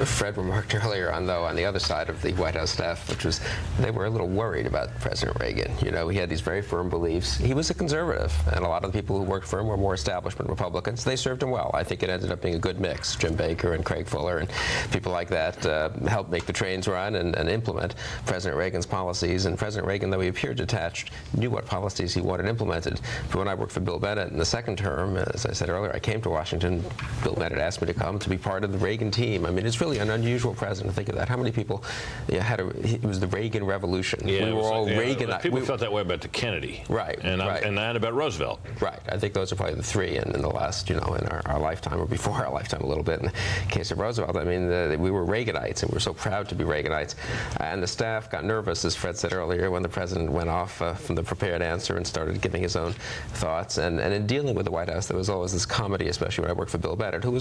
Fred remarked earlier on the other side of the White House staff, which was they were a little worried about President Reagan. He had these very firm beliefs. He was a conservative, and a lot of the people who worked for him were more establishment Republicans. They served him well. I think it ended up being a good mix. Jim Baker and Craig Fuller and people like that helped make the trains run and implement President Reagan's policies. And President Reagan, though he appeared detached, knew what policies he wanted implemented. But when I worked for Bill Bennett in the second term, as I said earlier, I came to Washington. Bill Bennett asked me to come to be part of the Reagan team. I mean, it's really an unusual president. Think of that. How many people it was the Reagan Revolution. Yeah, we were all Reagan. People felt that way about the Kennedy. Right. And about Roosevelt. Right. I think those are probably the three in the last, in our lifetime or before our lifetime a little bit. In the case of Roosevelt, I mean, we were Reaganites, and we were so proud to be Reaganites. And the staff got nervous, as Fred said earlier, when the president went off from the prepared answer and started giving his own thoughts. And in dealing with the White House, there was always this comedy, especially when I worked for Bill Bennett, who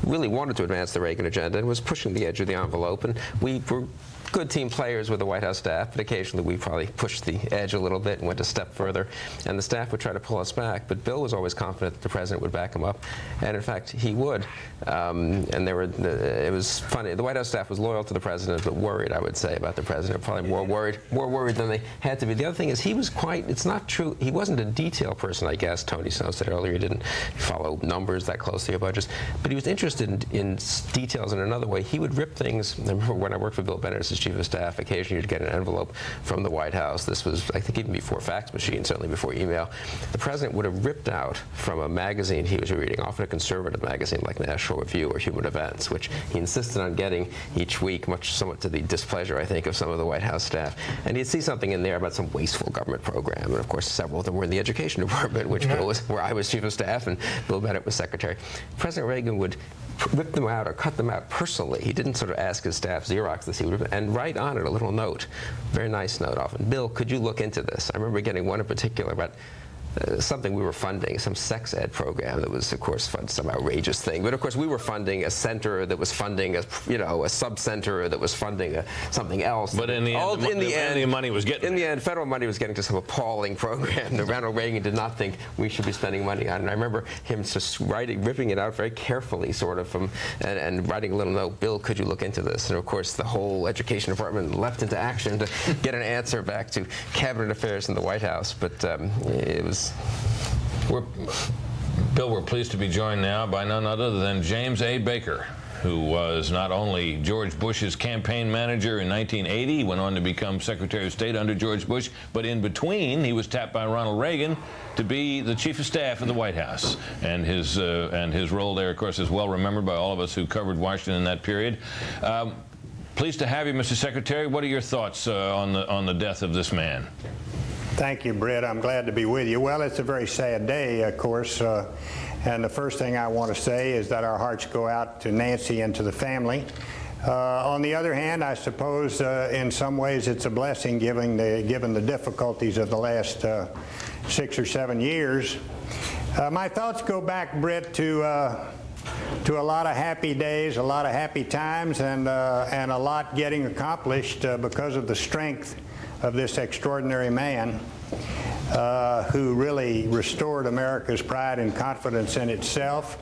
really wanted to advance the Reagan agenda and was pushing the edge of the envelope. And we were good team players with the White House staff, but occasionally we probably pushed the edge a little bit and went a step further, and the staff would try to pull us back. But Bill was always confident that the president would back him up, and in fact he would. And it was funny. The White House staff was loyal to the president, but worried, I would say, about the president. Probably more worried than they had to be. The other thing is he was it's not true. He wasn't a detail person, I guess. Tony Snow said earlier he didn't follow numbers that closely or budgets, but he was interested in details in another way. He would rip things. I remember when I worked for Bill Bennett as his chief of staff, occasionally you'd get an envelope from the White House. This was, I think, even before fax machine, certainly before email. The president would have ripped out from a magazine he was reading, often a conservative magazine like National Review or Human Events, which he insisted on getting each week, somewhat to the displeasure, I think, of some of the White House staff. And he'd see something in there about some wasteful government program, and of course several of them were in the education department, where I was chief of staff and Bill Bennett was secretary. President Reagan would rip them out or cut them out personally. He didn't sort of ask his staff Xerox this, and write on it a little note, very nice note often. Bill, could you look into this? I remember getting one in particular about something we were funding, some sex ed program that was, of course, some outrageous thing. But of course, we were funding a center that was funding a sub-center that was funding something else. But in the end, money was getting. In the end, federal money was getting to some appalling program that Ronald Reagan did not think we should be spending money on. And I remember him just ripping it out very carefully, sort of, and writing a little note. Bill, could you look into this? And of course, the whole education department leapt into action to get an answer back to cabinet affairs in the White House. But it was. Bill, we're pleased to be joined now by none other than James A. Baker, who was not only George Bush's campaign manager in 1980, he went on to become Secretary of State under George Bush, but in between, he was tapped by Ronald Reagan to be the Chief of Staff of the White House. And his role there, of course, is well remembered by all of us who covered Washington in that period. Pleased to have you, Mr. Secretary. What are your thoughts on the death of this man? Thank you, Britt. I'm glad to be with you. Well, it's a very sad day, of course, and the first thing I want to say is that our hearts go out to Nancy and to the family. On the other hand, I suppose in some ways it's a blessing given the difficulties of the last 6 or 7 years. My thoughts go back, Britt, to to a lot of happy days, a lot of happy times, and a lot getting accomplished because of the strength of this extraordinary man who really restored America's pride and confidence in itself.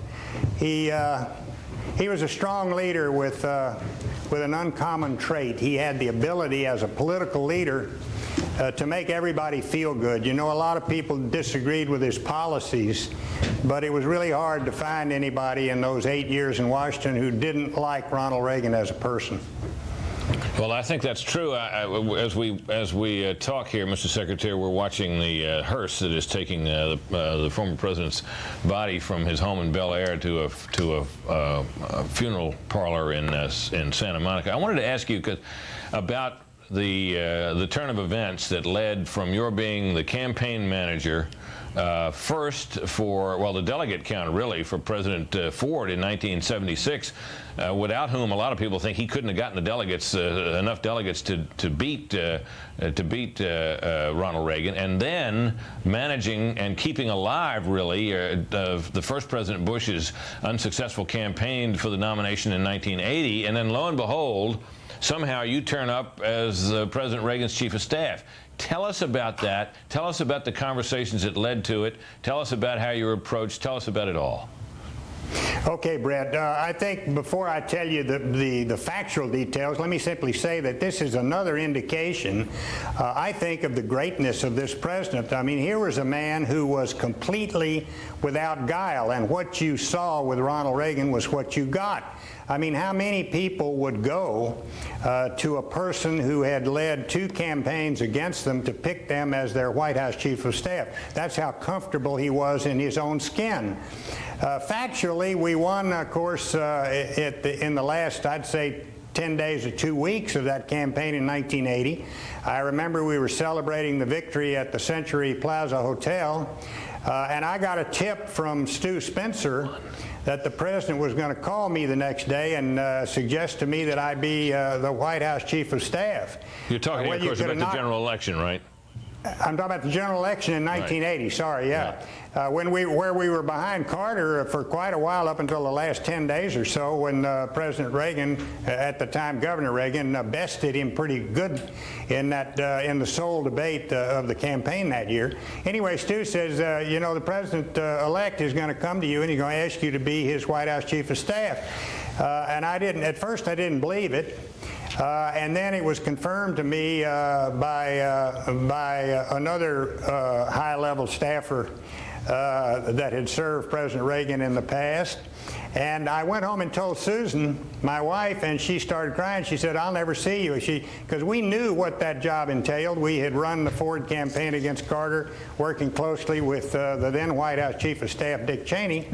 He was a strong leader with an uncommon trait. He had the ability as a political leader to make everybody feel good. You know, a lot of people disagreed with his policies, but it was really hard to find anybody in those 8 years in Washington who didn't like Ronald Reagan as a person. Well, I think that's true. As we talk here, Mr. Secretary, we're watching the hearse that is taking the former president's body from his home in Bel Air to a funeral parlor in Santa Monica. I wanted to ask you about the turn of events that led from your being the campaign manager first for, well, the delegate count really for President Ford in 1976, without whom a lot of people think he couldn't have gotten the delegates, enough delegates to beat Ronald Reagan, and then managing and keeping alive really the first President Bush's unsuccessful campaign for the nomination in 1980, and then lo and behold, somehow you turn up as President Reagan's chief of staff. Tell us about that. Tell us about the conversations that led to it. Tell us about how you were approached. Tell us about it all. Okay, Brett, I think before I tell you the factual details, let me simply say that this is another indication, I think, of the greatness of this president. I mean, here was a man who was completely without guile, and what you saw with Ronald Reagan was what you got. I mean, how many people would go to a person who had led 2 campaigns against them to pick them as their White House chief of staff? That's how comfortable he was in his own skin. Factually, we won, of course, in the last, I'd say, 10 days or 2 weeks of that campaign in 1980. I remember we were celebrating the victory at the Century Plaza Hotel, and I got a tip from Stu Spencer that the president was going to call me the next day and suggest to me that I be the White House chief of staff. You're talking, of course, about the general election, right? I'm talking about the general election in 1980, right. Sorry, yeah. Where we were behind Carter for quite a while, up until the last 10 days or so, when President Reagan, at the time Governor Reagan, bested him pretty good in the sole debate of the campaign that year. Anyway, Stu says, you know, the president-elect is going to come to you and he's going to ask you to be his White House chief of staff. And at first I didn't believe it. And then it was confirmed to me by another high-level staffer that had served President Reagan in the past. And I went home and told Susan, my wife, and she started crying. She said, "I'll never see you." Because we knew what that job entailed. We had run the Ford campaign against Carter, working closely with the then White House Chief of Staff, Dick Cheney.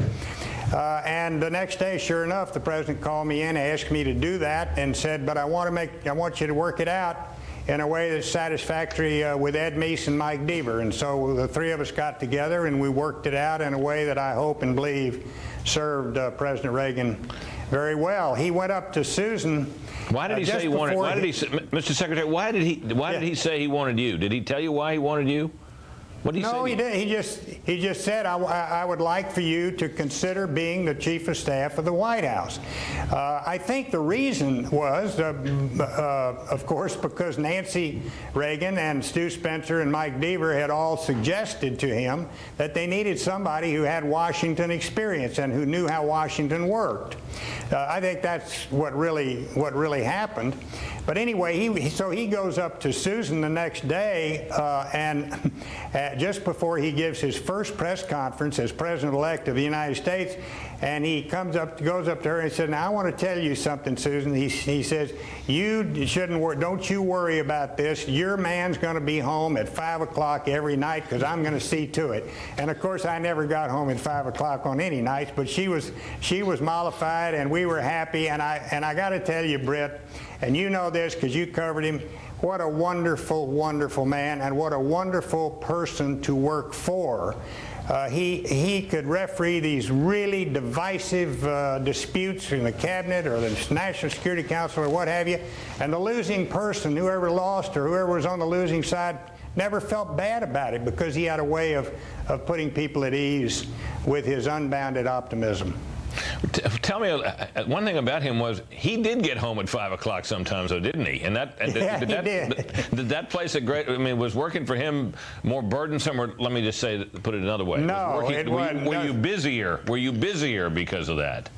And the next day, sure enough, the president called me in, asked me to do that, and said, "But I want you to work it out in a way that's satisfactory with Ed Meese and Mike Deaver." And so the 3 of us got together and we worked it out in a way that I hope and believe served President Reagan very well. He went up to Susan. Why did he say he wanted? Why did he, Mr. Secretary? Why did he say he wanted you? Did he tell you why he wanted you? What did he say? No, he didn't. He just said, I would like for you to consider being the chief of staff of the White House. I think the reason was, of course, because Nancy Reagan and Stu Spencer and Mike Deaver had all suggested to him that they needed somebody who had Washington experience and who knew how Washington worked. I think that's what really happened. But anyway, so he goes up to Susan the next day, and just before he gives his first press conference as President-elect of the United States, and he goes up to her and said, "Now I want to tell you something, Susan." He says, "You shouldn't worry. Don't you worry about this. Your man's going to be home at 5 o'clock every night because I'm going to see to it." And of course, I never got home at 5 o'clock on any nights, but she was mollified, and we were happy. And I got to tell you, Britt, and you know this because you covered him. What a wonderful, wonderful man, and what a wonderful person to work for. He could referee these really divisive disputes in the cabinet or the National Security Council or what have you, and the losing person, whoever lost or whoever was on the losing side, never felt bad about it because he had a way of putting people at ease with his unbounded optimism. Tell me, one thing about him was he did get home at 5 o'clock sometimes, though, didn't he? And did that place a great? I mean, was working for him more burdensome, or let me just say, put it another way? No, it wasn't. Were you busier? Were you busier because of that?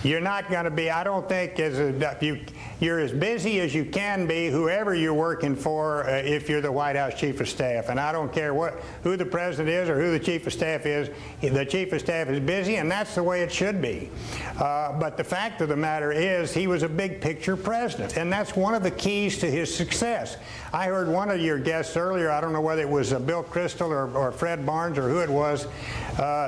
You're not going to be, I don't think, you're as busy as you can be, whoever you're working for, if you're the White House Chief of Staff. And I don't care who the President is or who the Chief of Staff is. The Chief of Staff is busy, and that's the way it should be. But the fact of the matter is he was a big picture president, and that's one of the keys to his success. I heard one of your guests earlier, I don't know whether it was Bill Kristol or Fred Barnes or who it was,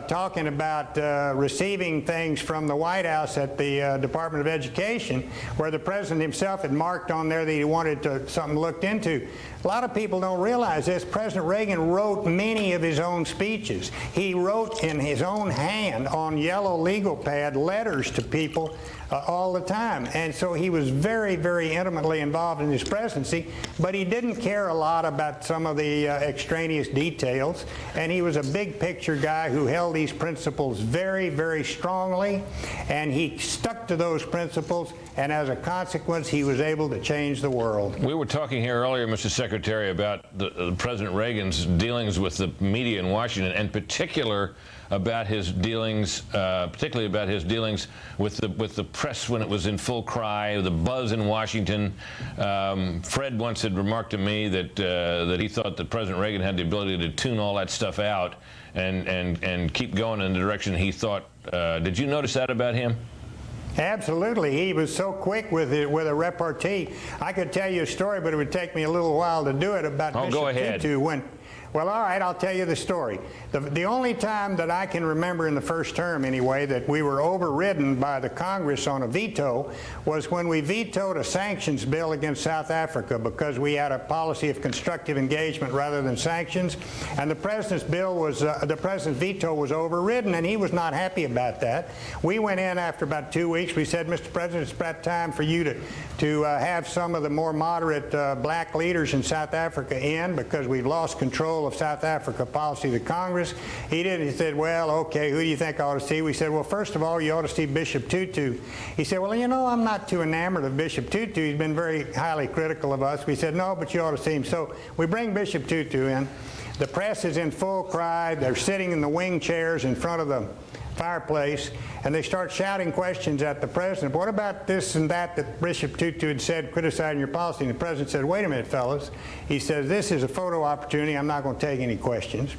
talking about receiving things from the White House at the Department of Education, where the President himself had marked on there that he wanted something looked into. A lot of people don't realize this. President Reagan wrote many of his own speeches. He wrote in his own hand on yellow legal pad letters to people all the time. And so he was very, very intimately involved in his presidency, but he didn't care a lot about some of the extraneous details. And he was a big picture guy who held these principles very, very strongly, and he stuck to those principles, and as a consequence, he was able to change the world. We were talking here earlier, Mr. Secretary, about President Reagan's dealings with the media in Washington, and particularly about his dealings with the press when it was in full cry, the buzz in Washington. Fred once had remarked to me that he thought that President Reagan had the ability to tune all that stuff out and keep going in the direction he thought. Did you notice that about him? Absolutely. He was so quick with a repartee. I could tell you a story, but it would take me a little while to do it about Bishop Tutu Well, all right, I'll tell you the story. The only time that I can remember in the first term, anyway, that we were overridden by the Congress on a veto was when we vetoed a sanctions bill against South Africa because we had a policy of constructive engagement rather than sanctions, and the President's veto was overridden, and he was not happy about that. We went in after about 2 weeks. We said, Mr. President, it's about time for you to have some of the more moderate black leaders in South Africa in, because we've lost control of South Africa policy to Congress. He didn't. He said, well, okay, who do you think I ought to see? We said, well, first of all, you ought to see Bishop Tutu. He said, well, you know, I'm not too enamored of Bishop Tutu. He's been very highly critical of us. We said, no, but you ought to see him. So we bring Bishop Tutu in. The press is in full cry. They're sitting in the wing chairs in front of the fireplace, and they start shouting questions at the President. What about this and that Bishop Tutu had said, criticizing your policy? And the President said, wait a minute, fellas. He says, this is a photo opportunity. I'm not going to take any questions.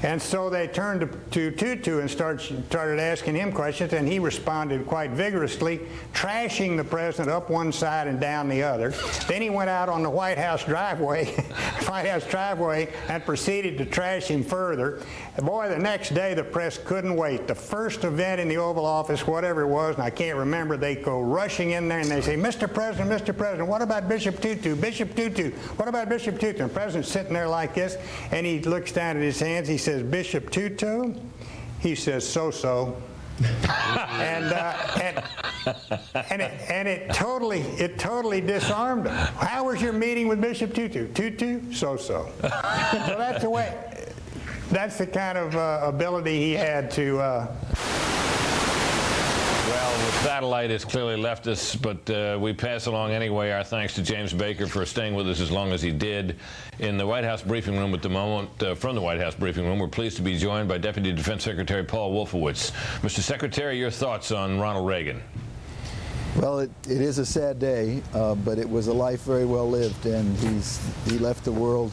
And so they turned to Tutu and started asking him questions, and he responded quite vigorously, trashing the President up one side and down the other. Then he went out on the White House driveway, and proceeded to trash him further. And boy, the next day the press couldn't wait. The first event in the Oval Office, whatever it was, and I can't remember, they go rushing in there and they say, Mr. President, what about Bishop Tutu? Bishop Tutu, what about Bishop Tutu? And the President's sitting there like this, and he looks down at his hands. He says, Bishop Tutu? He says, so-so. and it totally disarmed him. How was your meeting with Bishop Tutu? Tutu? So-so. So that's the way. That's the kind of ability he had to... Well, the satellite has clearly left us, but we pass along anyway our thanks to James Baker for staying with us as long as he did. In the White House briefing room at the moment, from the White House briefing room, we're pleased to be joined by Deputy Defense Secretary Paul Wolfowitz. Mr. Secretary, your thoughts on Ronald Reagan? Well, it is a sad day, but it was a life very well lived, and he left the world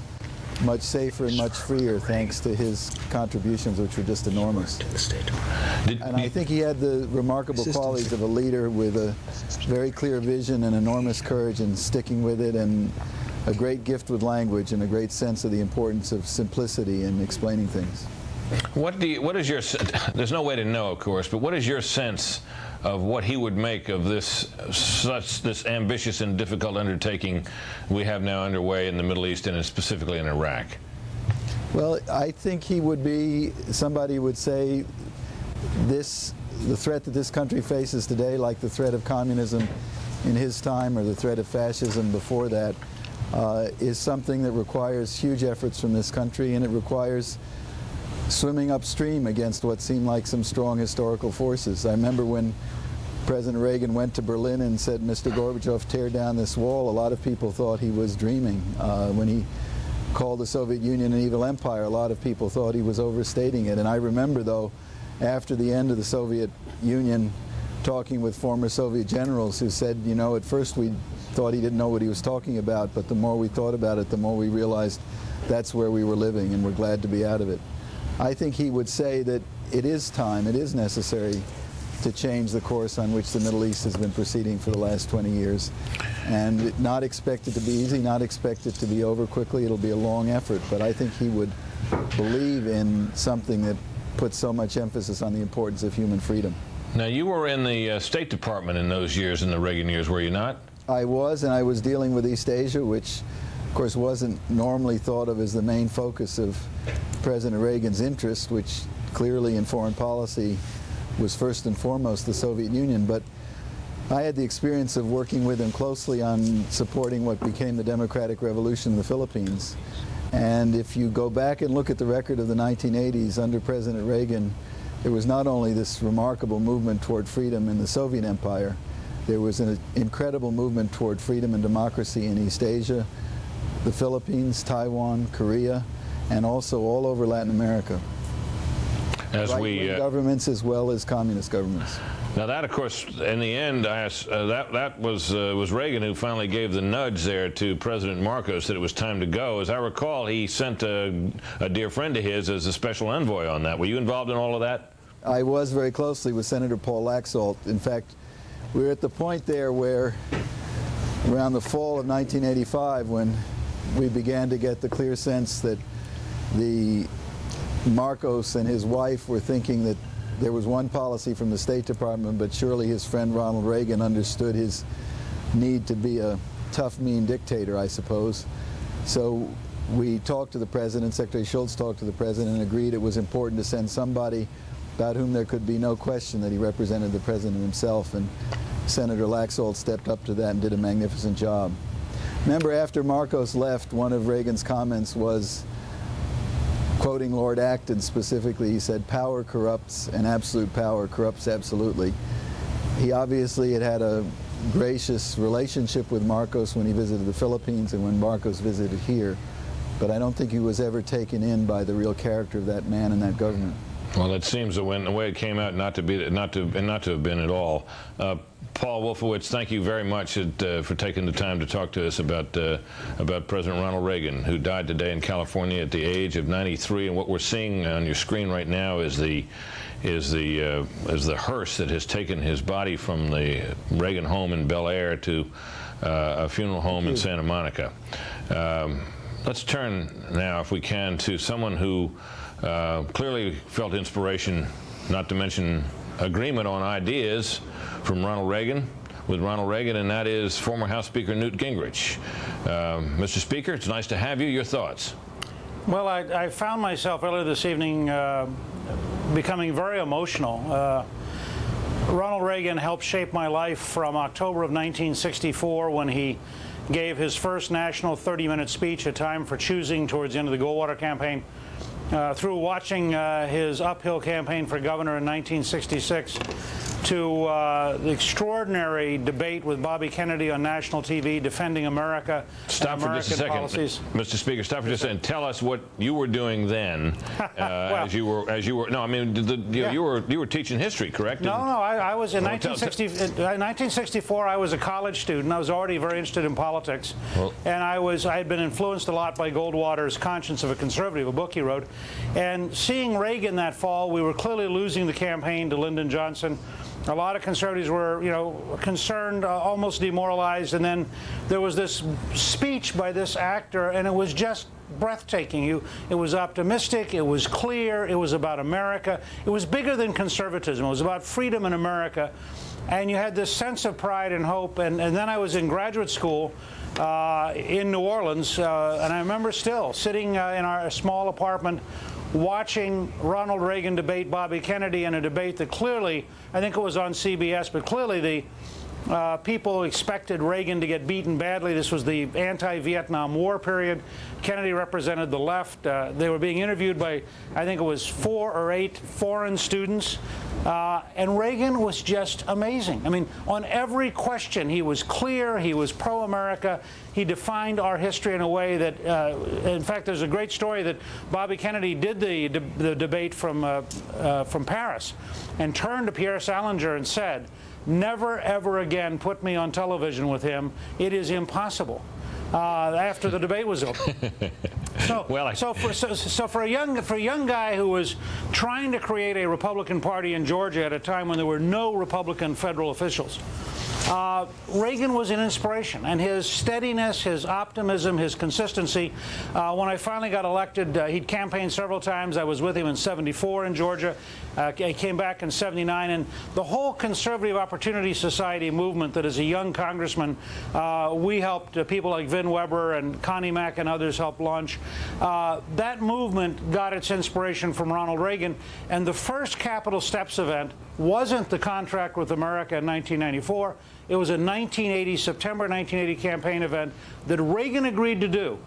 much safer and much freer thanks to his contributions, which were just enormous. And I think he had the remarkable qualities of a leader with a very clear vision and enormous courage in sticking with it, and a great gift with language and a great sense of the importance of simplicity in explaining things. What is your, there's no way to know, of course, but what is your sense of what he would make of this ambitious and difficult undertaking we have now underway in the Middle East and specifically in Iraq? Well, I think he would be, somebody would say, the threat that this country faces today, like the threat of communism in his time or the threat of fascism before that, is something that requires huge efforts from this country, and it requires swimming upstream against what seemed like some strong historical forces. I remember when President Reagan went to Berlin and said, "Mr. Gorbachev, tear down this wall," a lot of people thought he was dreaming. When he called the Soviet Union an evil empire, a lot of people thought he was overstating it. And I remember, though, after the end of the Soviet Union, talking with former Soviet generals who said, you know, at first we thought he didn't know what he was talking about, but the more we thought about it, the more we realized that's where we were living, and we're glad to be out of it. I think he would say that it is time, it is necessary to change the course on which the Middle East has been proceeding for the last 20 years. And not expect it to be easy, not expect it to be over quickly. It'll be a long effort, but I think he would believe in something that puts so much emphasis on the importance of human freedom. Now, you were in the State Department in those years, in the Reagan years, were you not? I was, and I was dealing with East Asia, which, of course, wasn't normally thought of as the main focus of President Reagan's interest, which clearly in foreign policy was first and foremost the Soviet Union. But I had the experience of working with him closely on supporting what became the democratic revolution in the Philippines. And if you go back and look at the record of the 1980s under President Reagan, there was not only this remarkable movement toward freedom in the Soviet Empire, there was an incredible movement toward freedom and democracy in East Asia, the Philippines, Taiwan, Korea, and also all over Latin America. Right-wing governments as well as communist governments. Now that, of course, in the end, that was Reagan who finally gave the nudge there to President Marcos that it was time to go. As I recall, he sent a dear friend of his as a special envoy on that. Were you involved in all of that? I was very closely with Senator Paul Laxalt. In fact, we were at the point there where around the fall of 1985, when we began to get the clear sense that the Marcos and his wife were thinking that there was one policy from the State Department, but surely his friend Ronald Reagan understood his need to be a tough, mean dictator, I suppose. So we talked to the President, Secretary Shultz talked to the President, and agreed it was important to send somebody about whom there could be no question that he represented the President himself, and Senator Laxalt stepped up to that and did a magnificent job. Remember, after Marcos left, one of Reagan's comments was, quoting Lord Acton specifically, he said, "Power corrupts, and absolute power corrupts absolutely." He obviously had a gracious relationship with Marcos when he visited the Philippines and when Marcos visited here, but I don't think he was ever taken in by the real character of that man and that government. Well, it seems the way it came out not to have been at all. Paul Wolfowitz, thank you very much for taking the time to talk to us about President Ronald Reagan, who died today in California at the age of 93. And what we're seeing on your screen right now is the hearse that has taken his body from the Reagan home in Bel Air to a funeral home in Santa Monica. Let's turn now, if we can, to someone who clearly felt inspiration, not to mention agreement on ideas with Ronald Reagan, and that is former House Speaker Newt Gingrich. Mr. Speaker, it's nice to have you. Your thoughts? Well, I found myself earlier this evening becoming very emotional. Ronald Reagan helped shape my life from October of 1964, when he gave his first national 30-minute speech, A Time for Choosing, towards the end of the Goldwater campaign, through watching his uphill campaign for governor in 1966, to the extraordinary debate with Bobby Kennedy on national TV defending America and American policies. Mr. Speaker, stop for just a second. Tell us what you were doing then, as you were. No, I mean, you were teaching history, correct? No, I was in 1964. I was a college student. I was already very interested in politics, and I had been influenced a lot by Goldwater's Conscience of a Conservative, a book he wrote. And seeing Reagan that fall, we were clearly losing the campaign to Lyndon Johnson. A lot of conservatives were, concerned, almost demoralized, and then there was this speech by this actor, and it was just breathtaking. It was optimistic, it was clear, it was about America. It was bigger than conservatism. It was about freedom in America, and you had this sense of pride and hope. And then I was in graduate school in New Orleans, and I remember still sitting in our small apartment watching Ronald Reagan debate Bobby Kennedy in a debate that clearly, I think it was on CBS, but clearly People expected Reagan to get beaten badly. This was the anti-Vietnam War period. Kennedy represented the left. They were being interviewed by, I think it was 4 or 8 foreign students. And Reagan was just amazing. I mean, on every question, he was clear. He was pro-America. He defined our history in a way that, in fact, there's a great story that Bobby Kennedy did the debate from Paris and turned to Pierre Salinger and said, "Never, ever again put me on television with him. It is impossible." After the debate was over. So for a young guy who was trying to create a Republican Party in Georgia at a time when there were no Republican federal officials, Reagan was an inspiration, and his steadiness, his optimism, his consistency. When I finally got elected, he'd campaigned several times. I was with him in '74 in Georgia. I came back in '79, and the whole Conservative Opportunity Society movement that as a young congressman, we helped people like Vin Weber and Connie Mack and others help launch. That movement got its inspiration from Ronald Reagan, and the first Capitol Steps event wasn't the contract with America in 1994. It was a September 1980 campaign event that Reagan agreed to do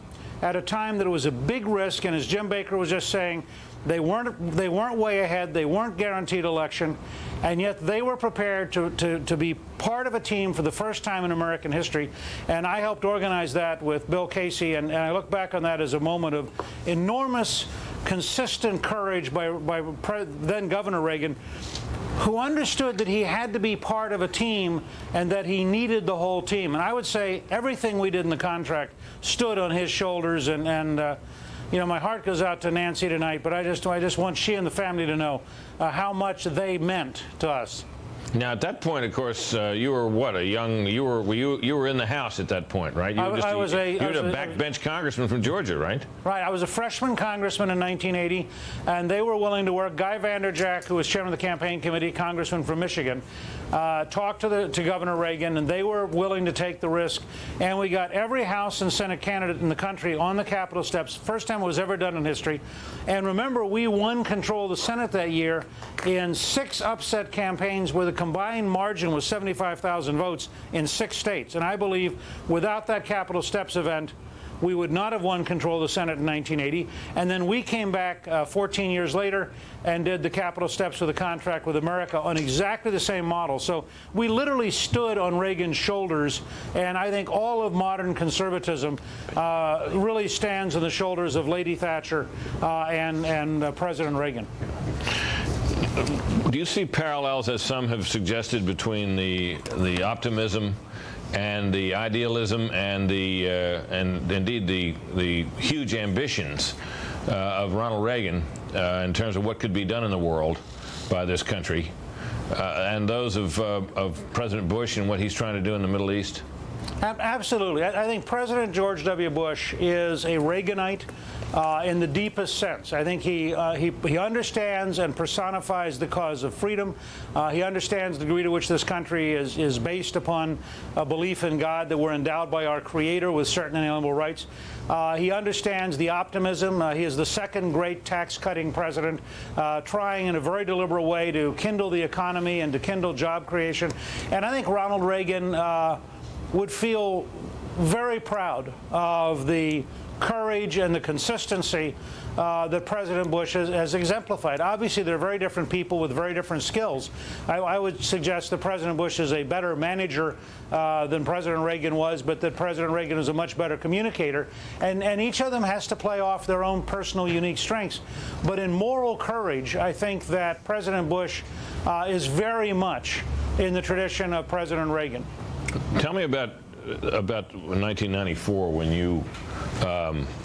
at a time that it was a big risk, and as Jim Baker was just saying, they weren't way ahead, they weren't guaranteed election, and yet they were prepared to be part of a team for the first time in American history. And I helped organize that with Bill Casey, and I look back on that as a moment of enormous, consistent courage by then Governor Reagan, who understood that he had to be part of a team and that he needed the whole team. And I would say everything we did in the contract stood on his shoulders, and you know, my heart goes out to Nancy tonight, but I just want she and the family to know how much they meant to us. Now, at that point, of course, you were what, you were in the House at that point, right? You were a backbench congressman from Georgia, right? Right. I was a freshman congressman in 1980, and they were willing to work. Guy Vanderjack, who was chairman of the campaign committee, congressman from Michigan, talked to Governor Reagan, and they were willing to take the risk. And we got every House and Senate candidate in the country on the Capitol steps. First time it was ever done in history. And remember, we won control of the Senate that year in 6 upset campaigns where the combined margin was 75,000 votes in 6 states. And I believe without that Capitol Steps event, we would not have won control of the Senate in 1980. And then we came back 14 years later and did the Capitol Steps with a contract with America on exactly the same model. So we literally stood on Reagan's shoulders, and I think all of modern conservatism really stands on the shoulders of Lady Thatcher and President Reagan. Do you see parallels, as some have suggested, between the optimism and the idealism and indeed the huge ambitions of Ronald Reagan in terms of what could be done in the world by this country, and those of President Bush and what he's trying to do in the Middle East? Absolutely. I think President George W. Bush is a Reaganite in the deepest sense. I think he understands and personifies the cause of freedom. He understands the degree to which this country is based upon a belief in God, that we're endowed by our Creator with certain inalienable rights. He understands the optimism. He is the second great tax-cutting president, trying in a very deliberate way to kindle the economy and to kindle job creation. And I think Ronald Reagan would feel very proud of the courage and the consistency that President Bush has exemplified. Obviously, they're very different people with very different skills. I would suggest that President Bush is a better manager than President Reagan was, but that President Reagan is a much better communicator. And each of them has to play off their own personal, unique strengths. But in moral courage, I think that President Bush is very much in the tradition of President Reagan. Tell me about 1994, when you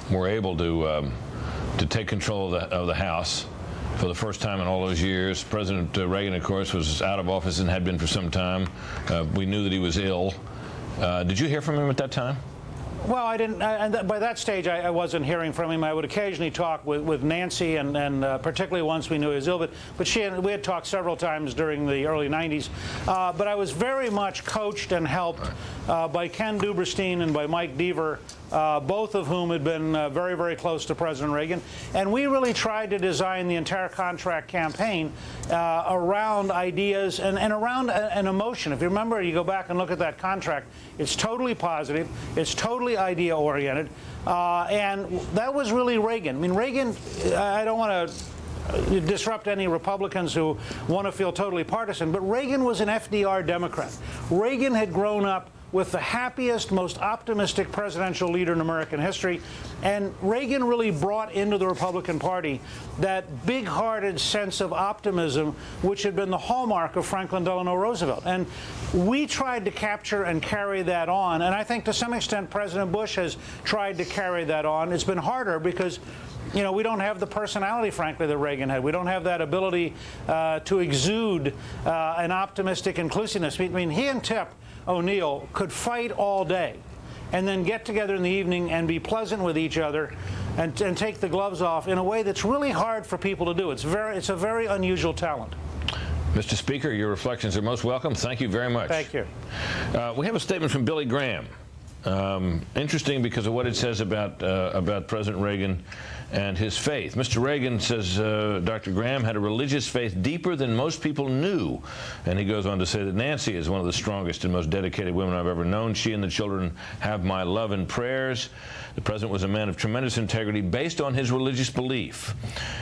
were able to take control of the House for the first time in all those years. President Reagan, of course, was out of office and had been for some time. We knew that he was ill. Did you hear from him at that time? Well, I didn't. And by that stage, I wasn't hearing from him. I would occasionally talk with Nancy, and particularly once we knew he was ill. But we had talked several times during the early '90s. But I was very much coached and helped by Ken Duberstein and by Mike Deaver, both of whom had been very, very close to President Reagan. And we really tried to design the entire contract campaign around ideas and around an emotion. If you remember, you go back and look at that contract, it's totally positive. It's totally idea-oriented. And that was really Reagan. I mean, Reagan, I don't want to disrupt any Republicans who want to feel totally partisan, but Reagan was an FDR Democrat. Reagan had grown up with the happiest, most optimistic presidential leader in American history. And Reagan really brought into the Republican Party that big-hearted sense of optimism which had been the hallmark of Franklin Delano Roosevelt. And we tried to capture and carry that on. And I think to some extent President Bush has tried to carry that on. It's been harder because, you know, we don't have the personality, frankly, that Reagan had. We don't have that ability to exude an optimistic inclusiveness. I mean, he and Tip O'Neill could fight all day and then get together in the evening and be pleasant with each other and take the gloves off in a way that's really hard for people to do. It's a very unusual talent. Mr. Speaker, your reflections are most welcome. Thank you very much. Thank you. We have a statement from Billy Graham. Interesting because of what it says about President Reagan and his faith. Mr. Reagan, says Dr. Graham, had a religious faith deeper than most people knew. And he goes on to say that Nancy is one of the strongest and most dedicated women I've ever known. She and the children have my love and prayers. The president was a man of tremendous integrity based on his religious belief.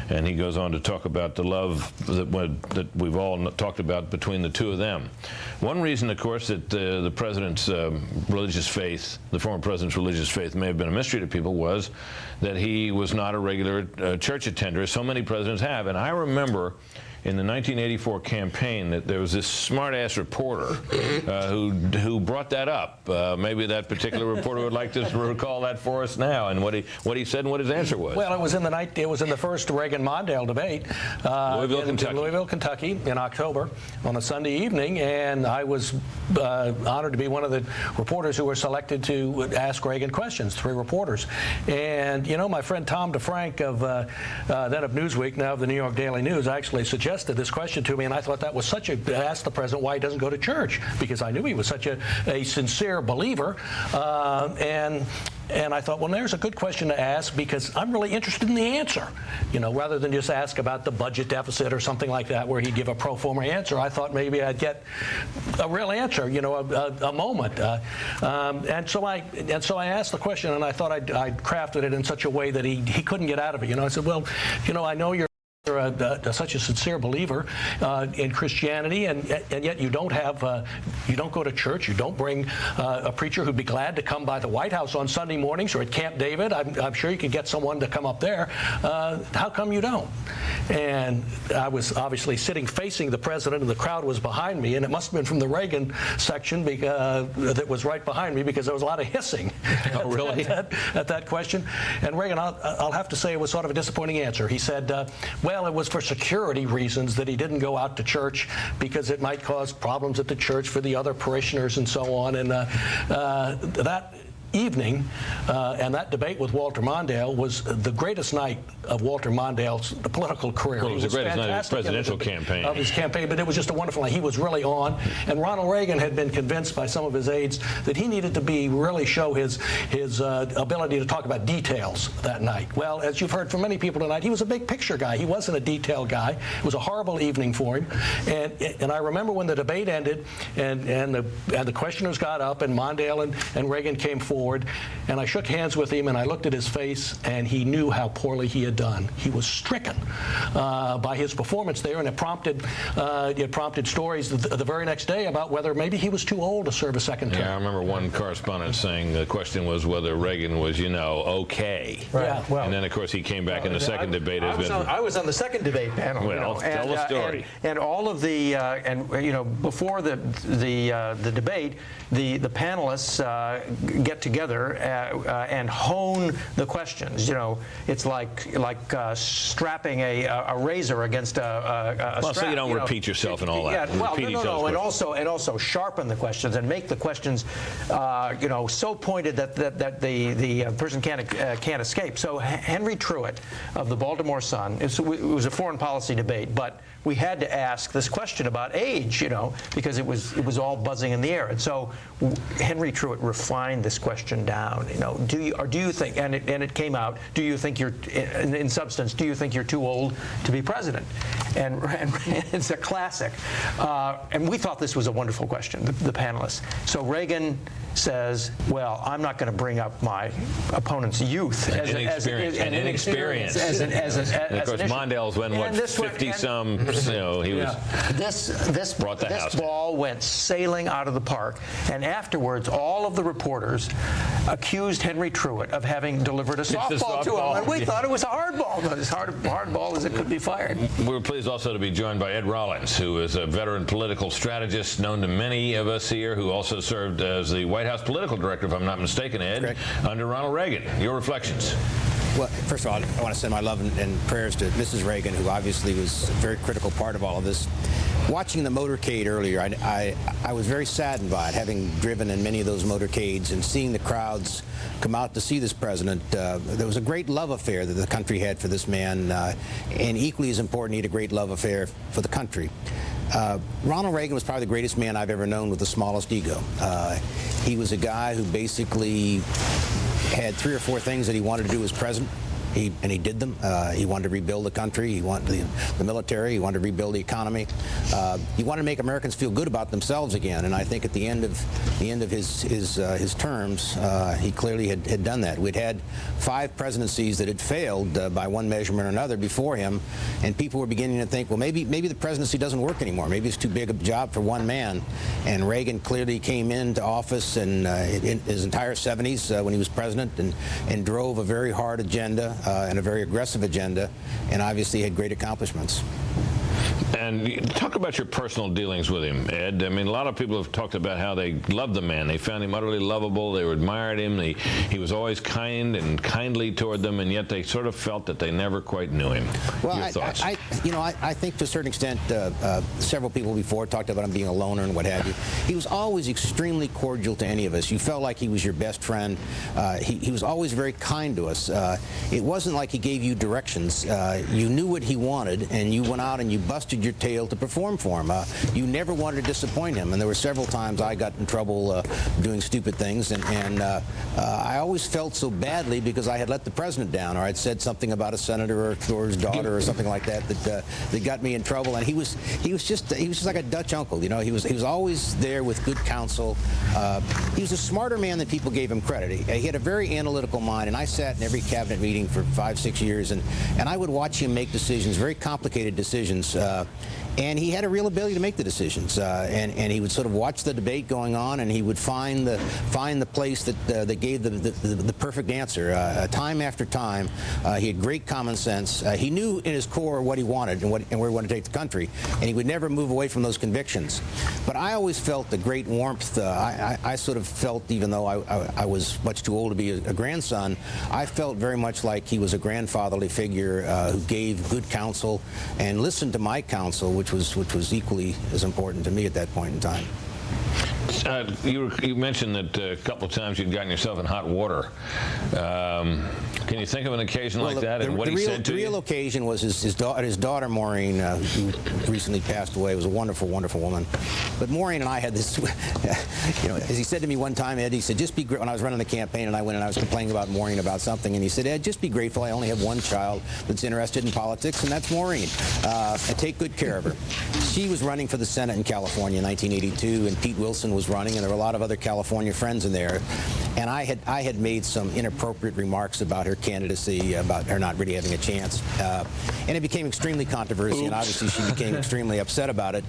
And he goes on to talk about the love that we've all talked about between the two of them. One reason, of course, that the president's religious faith, the former president's religious faith, may have been a mystery to people was that he was not a regular church attender, as so many presidents have. And I remember in the 1984 campaign that there was this smart-ass reporter who brought that up. Maybe that particular reporter would like to recall that for us now, and what he said and what his answer was. Well, it was in the first Reagan-Mondale debate in Louisville, Kentucky, in October on a Sunday evening, and I was honored to be one of the reporters who were selected to ask Reagan questions. 3 reporters, and you know, my friend Tom DeFrank of then of Newsweek, now of the New York Daily News, actually suggested this question to me, and I thought that was such a, asked the president why he doesn't go to church, because I knew he was such a sincere believer, and I thought, well, there's a good question to ask because I'm really interested in the answer, you know, rather than just ask about the budget deficit or something like that where he'd give a pro forma answer. I thought maybe I'd get a real answer, you know, a moment, and so I asked the question, and I thought I'd crafted it in such a way that he couldn't get out of it. You know, I said, well, you know, I know you're such a sincere believer in Christianity, and yet you don't go to church. You don't bring a preacher who'd be glad to come by the White House on Sunday mornings or at Camp David. I'm sure you could get someone to come up there. How come you don't? And I was obviously sitting facing the president, and the crowd was behind me, and it must have been from the Reagan section that was right behind me, because there was a lot of hissing at that question. And Reagan, I'll have to say, it was sort of a disappointing answer. He said, well, it was for security reasons that he didn't go out to church because it might cause problems at the church for the other parishioners and so on. And that evening and that debate with Walter Mondale was the greatest night of Walter Mondale's political career. Well, it was the greatest night of his presidential campaign. Of his campaign, but it was just a wonderful night. He was really on, and Ronald Reagan had been convinced by some of his aides that he needed to really show his ability to talk about details that night. Well, as you've heard from many people tonight, he was a big picture guy. He wasn't a detail guy. It was a horrible evening for him, and I remember when the debate ended, and the questioners got up, and Mondale and Reagan came forward, and I shook hands with him, and I looked at his face, and he knew how poorly he had done. He was stricken by his performance there, and it prompted stories the very next day about whether maybe he was too old to serve a second term. Yeah, I remember one correspondent saying the question was whether Reagan was, you know, okay. Right. Yeah, well, and then, of course, he came back in the second debate. I was on the second debate panel. Well, tell the story. And all of the, before the debate, the panelists get together and hone the questions. You know, it's like strapping a razor against a well, strap. so you don't repeat yourself and all that. Yeah, well, no, and also sharpen the questions and make the questions, you know, so pointed that the person can't escape. So Henry Truett of the Baltimore Sun, it was a foreign policy debate, but we had to ask this question about age, you know, because it was all buzzing in the air. And so Henry Truett refined this question down. You know, do you think, and it came out, do you think you're, in substance, do you think you're too old to be president? And it's a classic. And we thought this was a wonderful question, the panelists. So Reagan says, well, I'm not going to bring up my opponent's youth and inexperience. And of course, Mondale's when, what, 50-some, you know, he was this ball went sailing out of the park, and afterwards, all of the reporters accused Henry Truett of having delivered a softball to him, and we thought it was a hardball, but as hardball as it could be fired. We were pleased also to be joined by Ed Rollins, who is a veteran political strategist known to many of us here, who also served as the White House political director, if I'm not mistaken, Ed, correct, under Ronald Reagan. Your reflections? Well, first of all, I want to send my love and prayers to Mrs. Reagan, who obviously was a very critical part of all of this. Watching the motorcade earlier, I was very saddened by it, having driven in many of those motorcades and seeing the crowds come out to see this president. There was a great love affair that the country had for this man, and equally as important, he had a great love affair for the country. Ronald Reagan was probably the greatest man I've ever known with the smallest ego. He was a guy who basically had 3 or 4 things that he wanted to do as president. And he did them. He wanted to rebuild the country. He wanted the military. He wanted to rebuild the economy. He wanted to make Americans feel good about themselves again. And I think at the end of his terms, he clearly had done that. We'd had 5 presidencies that had failed by one measurement or another before him, and people were beginning to think, well, maybe the presidency doesn't work anymore. Maybe it's too big a job for one man. And Reagan clearly came into office in his entire 70s when he was president, and drove a very hard agenda. And a very aggressive agenda, and obviously had great accomplishments. And talk about your personal dealings with him, Ed. I mean, a lot of people have talked about how they loved the man. They found him utterly lovable. They admired him. He was always kind and kindly toward them, and yet they sort of felt that they never quite knew him. Well, your thoughts? I think to a certain extent, several people before talked about him being a loner and what have you. He was always extremely cordial to any of us. You felt like he was your best friend. He was always very kind to us. It wasn't like he gave you directions. You knew what he wanted, and you went out and you busted your tail to perform for him. You never wanted to disappoint him, and there were several times I got in trouble doing stupid things, and I always felt so badly because I had let the president down, or I'd said something about a senator or his daughter or something like that that got me in trouble. And he was just like a Dutch uncle, you know. He was always there with good counsel. He was a smarter man than people gave him credit. He had a very analytical mind, and I sat in every cabinet meeting for 5-6 years, and I would watch him make decisions, very complicated decisions. And he had a real ability to make the decisions, and he would sort of watch the debate going on, and he would find the place that gave the perfect answer. Time after time, he had great common sense. He knew in his core what he wanted and where he wanted to take the country, and he would never move away from those convictions. But I always felt the great warmth. I sort of felt, even though I was much too old to be a grandson, I felt very much like he was a grandfatherly figure who gave good counsel and listened to my counsel, which was equally as important to me at that point in time. You mentioned that a couple of times you'd gotten yourself in hot water. Can you think of an occasion like that and what he said to you? The real occasion was his daughter Maureen, who recently passed away, was a wonderful, wonderful woman. But Maureen and I had this, you know, as he said to me one time, Ed, he said, just be great. When I was running the campaign and I went and I was complaining about Maureen about something, and he said, Ed, just be grateful. I only have one child that's interested in politics, and that's Maureen. And take good care of her. She was running for the Senate in California in 1982, and Pete Wilson was running, and there were a lot of other California friends in there. And I had made some inappropriate remarks about her candidacy, about her not really having a chance. And it became extremely controversial, and obviously she became extremely upset about it.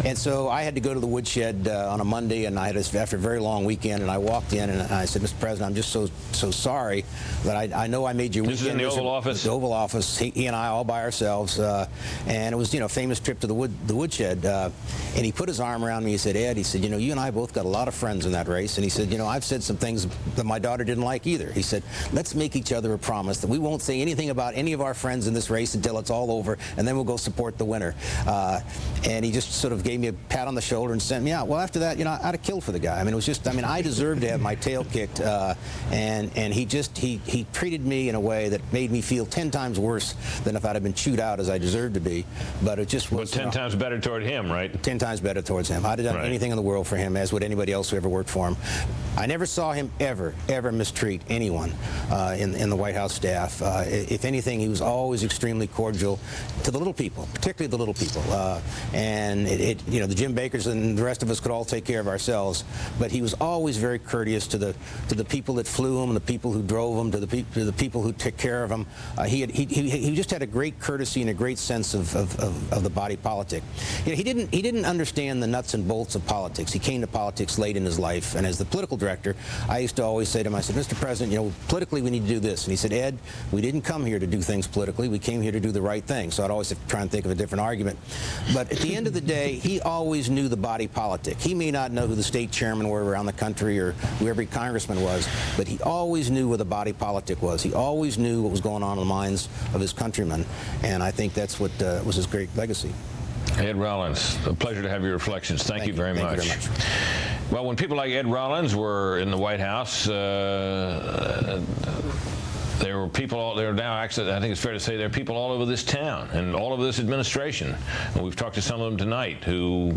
And so I had to go to the woodshed on a Monday, and after a very long weekend, and I walked in and I said, Mr. President, I'm just so sorry that I know I made your weekend. This is in the Oval Office? The Oval Office. He and I all by ourselves. And it was, you know, a famous trip to the woodshed. And he put his arm around me. He said, Ed, he said, you know, you and I both got a lot of friends in that race. And he said, you know, I've said some some things that my daughter didn't like either. He said, let's make each other a promise that we won't say anything about any of our friends in this race until it's all over, and then we'll go support the winner. And he just sort of gave me a pat on the shoulder and sent me out. Well, after that, you know, I'd have killed for the guy. I mean, it was just, I mean, I deserved to have my tail kicked, and he treated me in a way that made me feel 10 times worse than if I'd have been chewed out as I deserved to be. But it just was... But 10 times better toward him, right? 10 times better towards him. I'd have done anything in the world for him, as would anybody else who ever worked for him. I never saw him ever mistreat anyone in the White House staff. If anything, he was always extremely cordial to the little people, particularly the little people. And you know, the Jim Bakers and the rest of us could all take care of ourselves, but he was always very courteous to the people that flew him, the people who drove him, to the people who took care of him. He just had a great courtesy and a great sense of the body politic. You know, he didn't understand the nuts and bolts of politics. He came to politics late in his life, and as the political director, I used to always say to him, I said, Mr. President, you know, politically we need to do this. And he said, Ed, we didn't come here to do things politically. We came here to do the right thing. So I'd always have to try and think of a different argument. But at the end of the day, he always knew the body politic. He may not know who the state chairmen were around the country or who every congressman was, but he always knew where the body politic was. He always knew what was going on in the minds of his countrymen. And I think that's what was his great legacy. Ed Rollins, a pleasure to have your reflections. Thank you very much. Thank you very much. Well, when people like Ed Rollins were in the White House, there were people, there are now actually, I think it's fair to say, there are people all over this town and all over this administration. And we've talked to some of them tonight who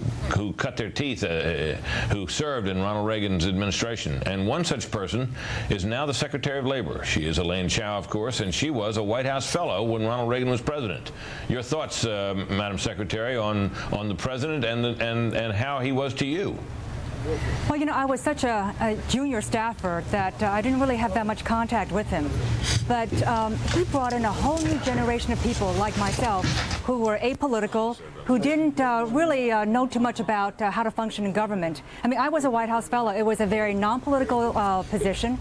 cut their teeth, who served in Ronald Reagan's administration. And one such person is now the Secretary of Labor. She is Elaine Chao, of course, and she was a White House fellow when Ronald Reagan was president. Your thoughts, Madam Secretary, on the president and how he was to you? Well, you know, I was such a junior staffer that I didn't really have that much contact with him. But he brought in a whole new generation of people like myself who were apolitical, who didn't really know too much about how to function in government. I mean, I was a White House fellow. It was a very non-political position,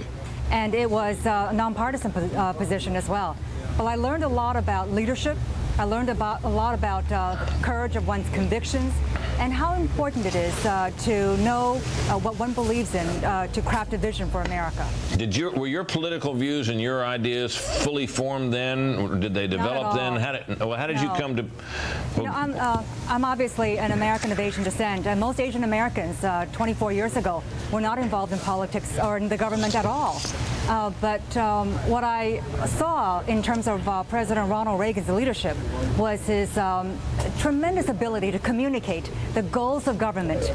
and it was a nonpartisan position as well. Well, I learned a lot about leadership. I learned a lot about courage of one's convictions and how important it is to know what one believes in to craft a vision for America. Were your political views and your ideas fully formed then? Or did they develop then? How did you come to... You know, I'm obviously an American of Asian descent, and most Asian Americans 24 years ago were not involved in politics or in the government at all. But what I saw in terms of President Ronald Reagan's leadership was his tremendous ability to communicate the goals of government.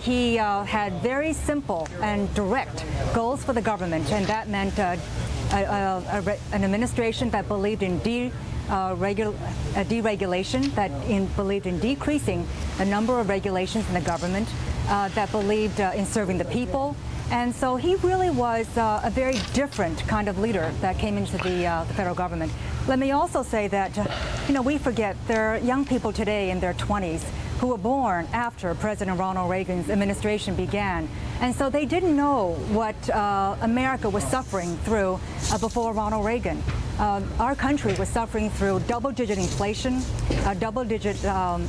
He had very simple and direct goals for the government, and that meant an administration that believed in deregulation, that believed in decreasing the number of regulations in the government, that believed in serving the people. And so he really was a very different kind of leader that came into the federal government. Let me also say that, you know, we forget there are young people today in their 20s who were born after President Ronald Reagan's administration began. And so they didn't know what America was suffering through before Ronald Reagan. Our country was suffering through double-digit inflation, double-digit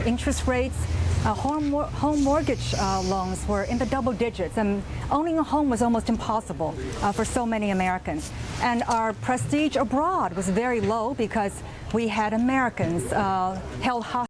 interest rates. Home mortgage loans were in the double digits, and owning a home was almost impossible for so many Americans. And our prestige abroad was very low because we had Americans held hostage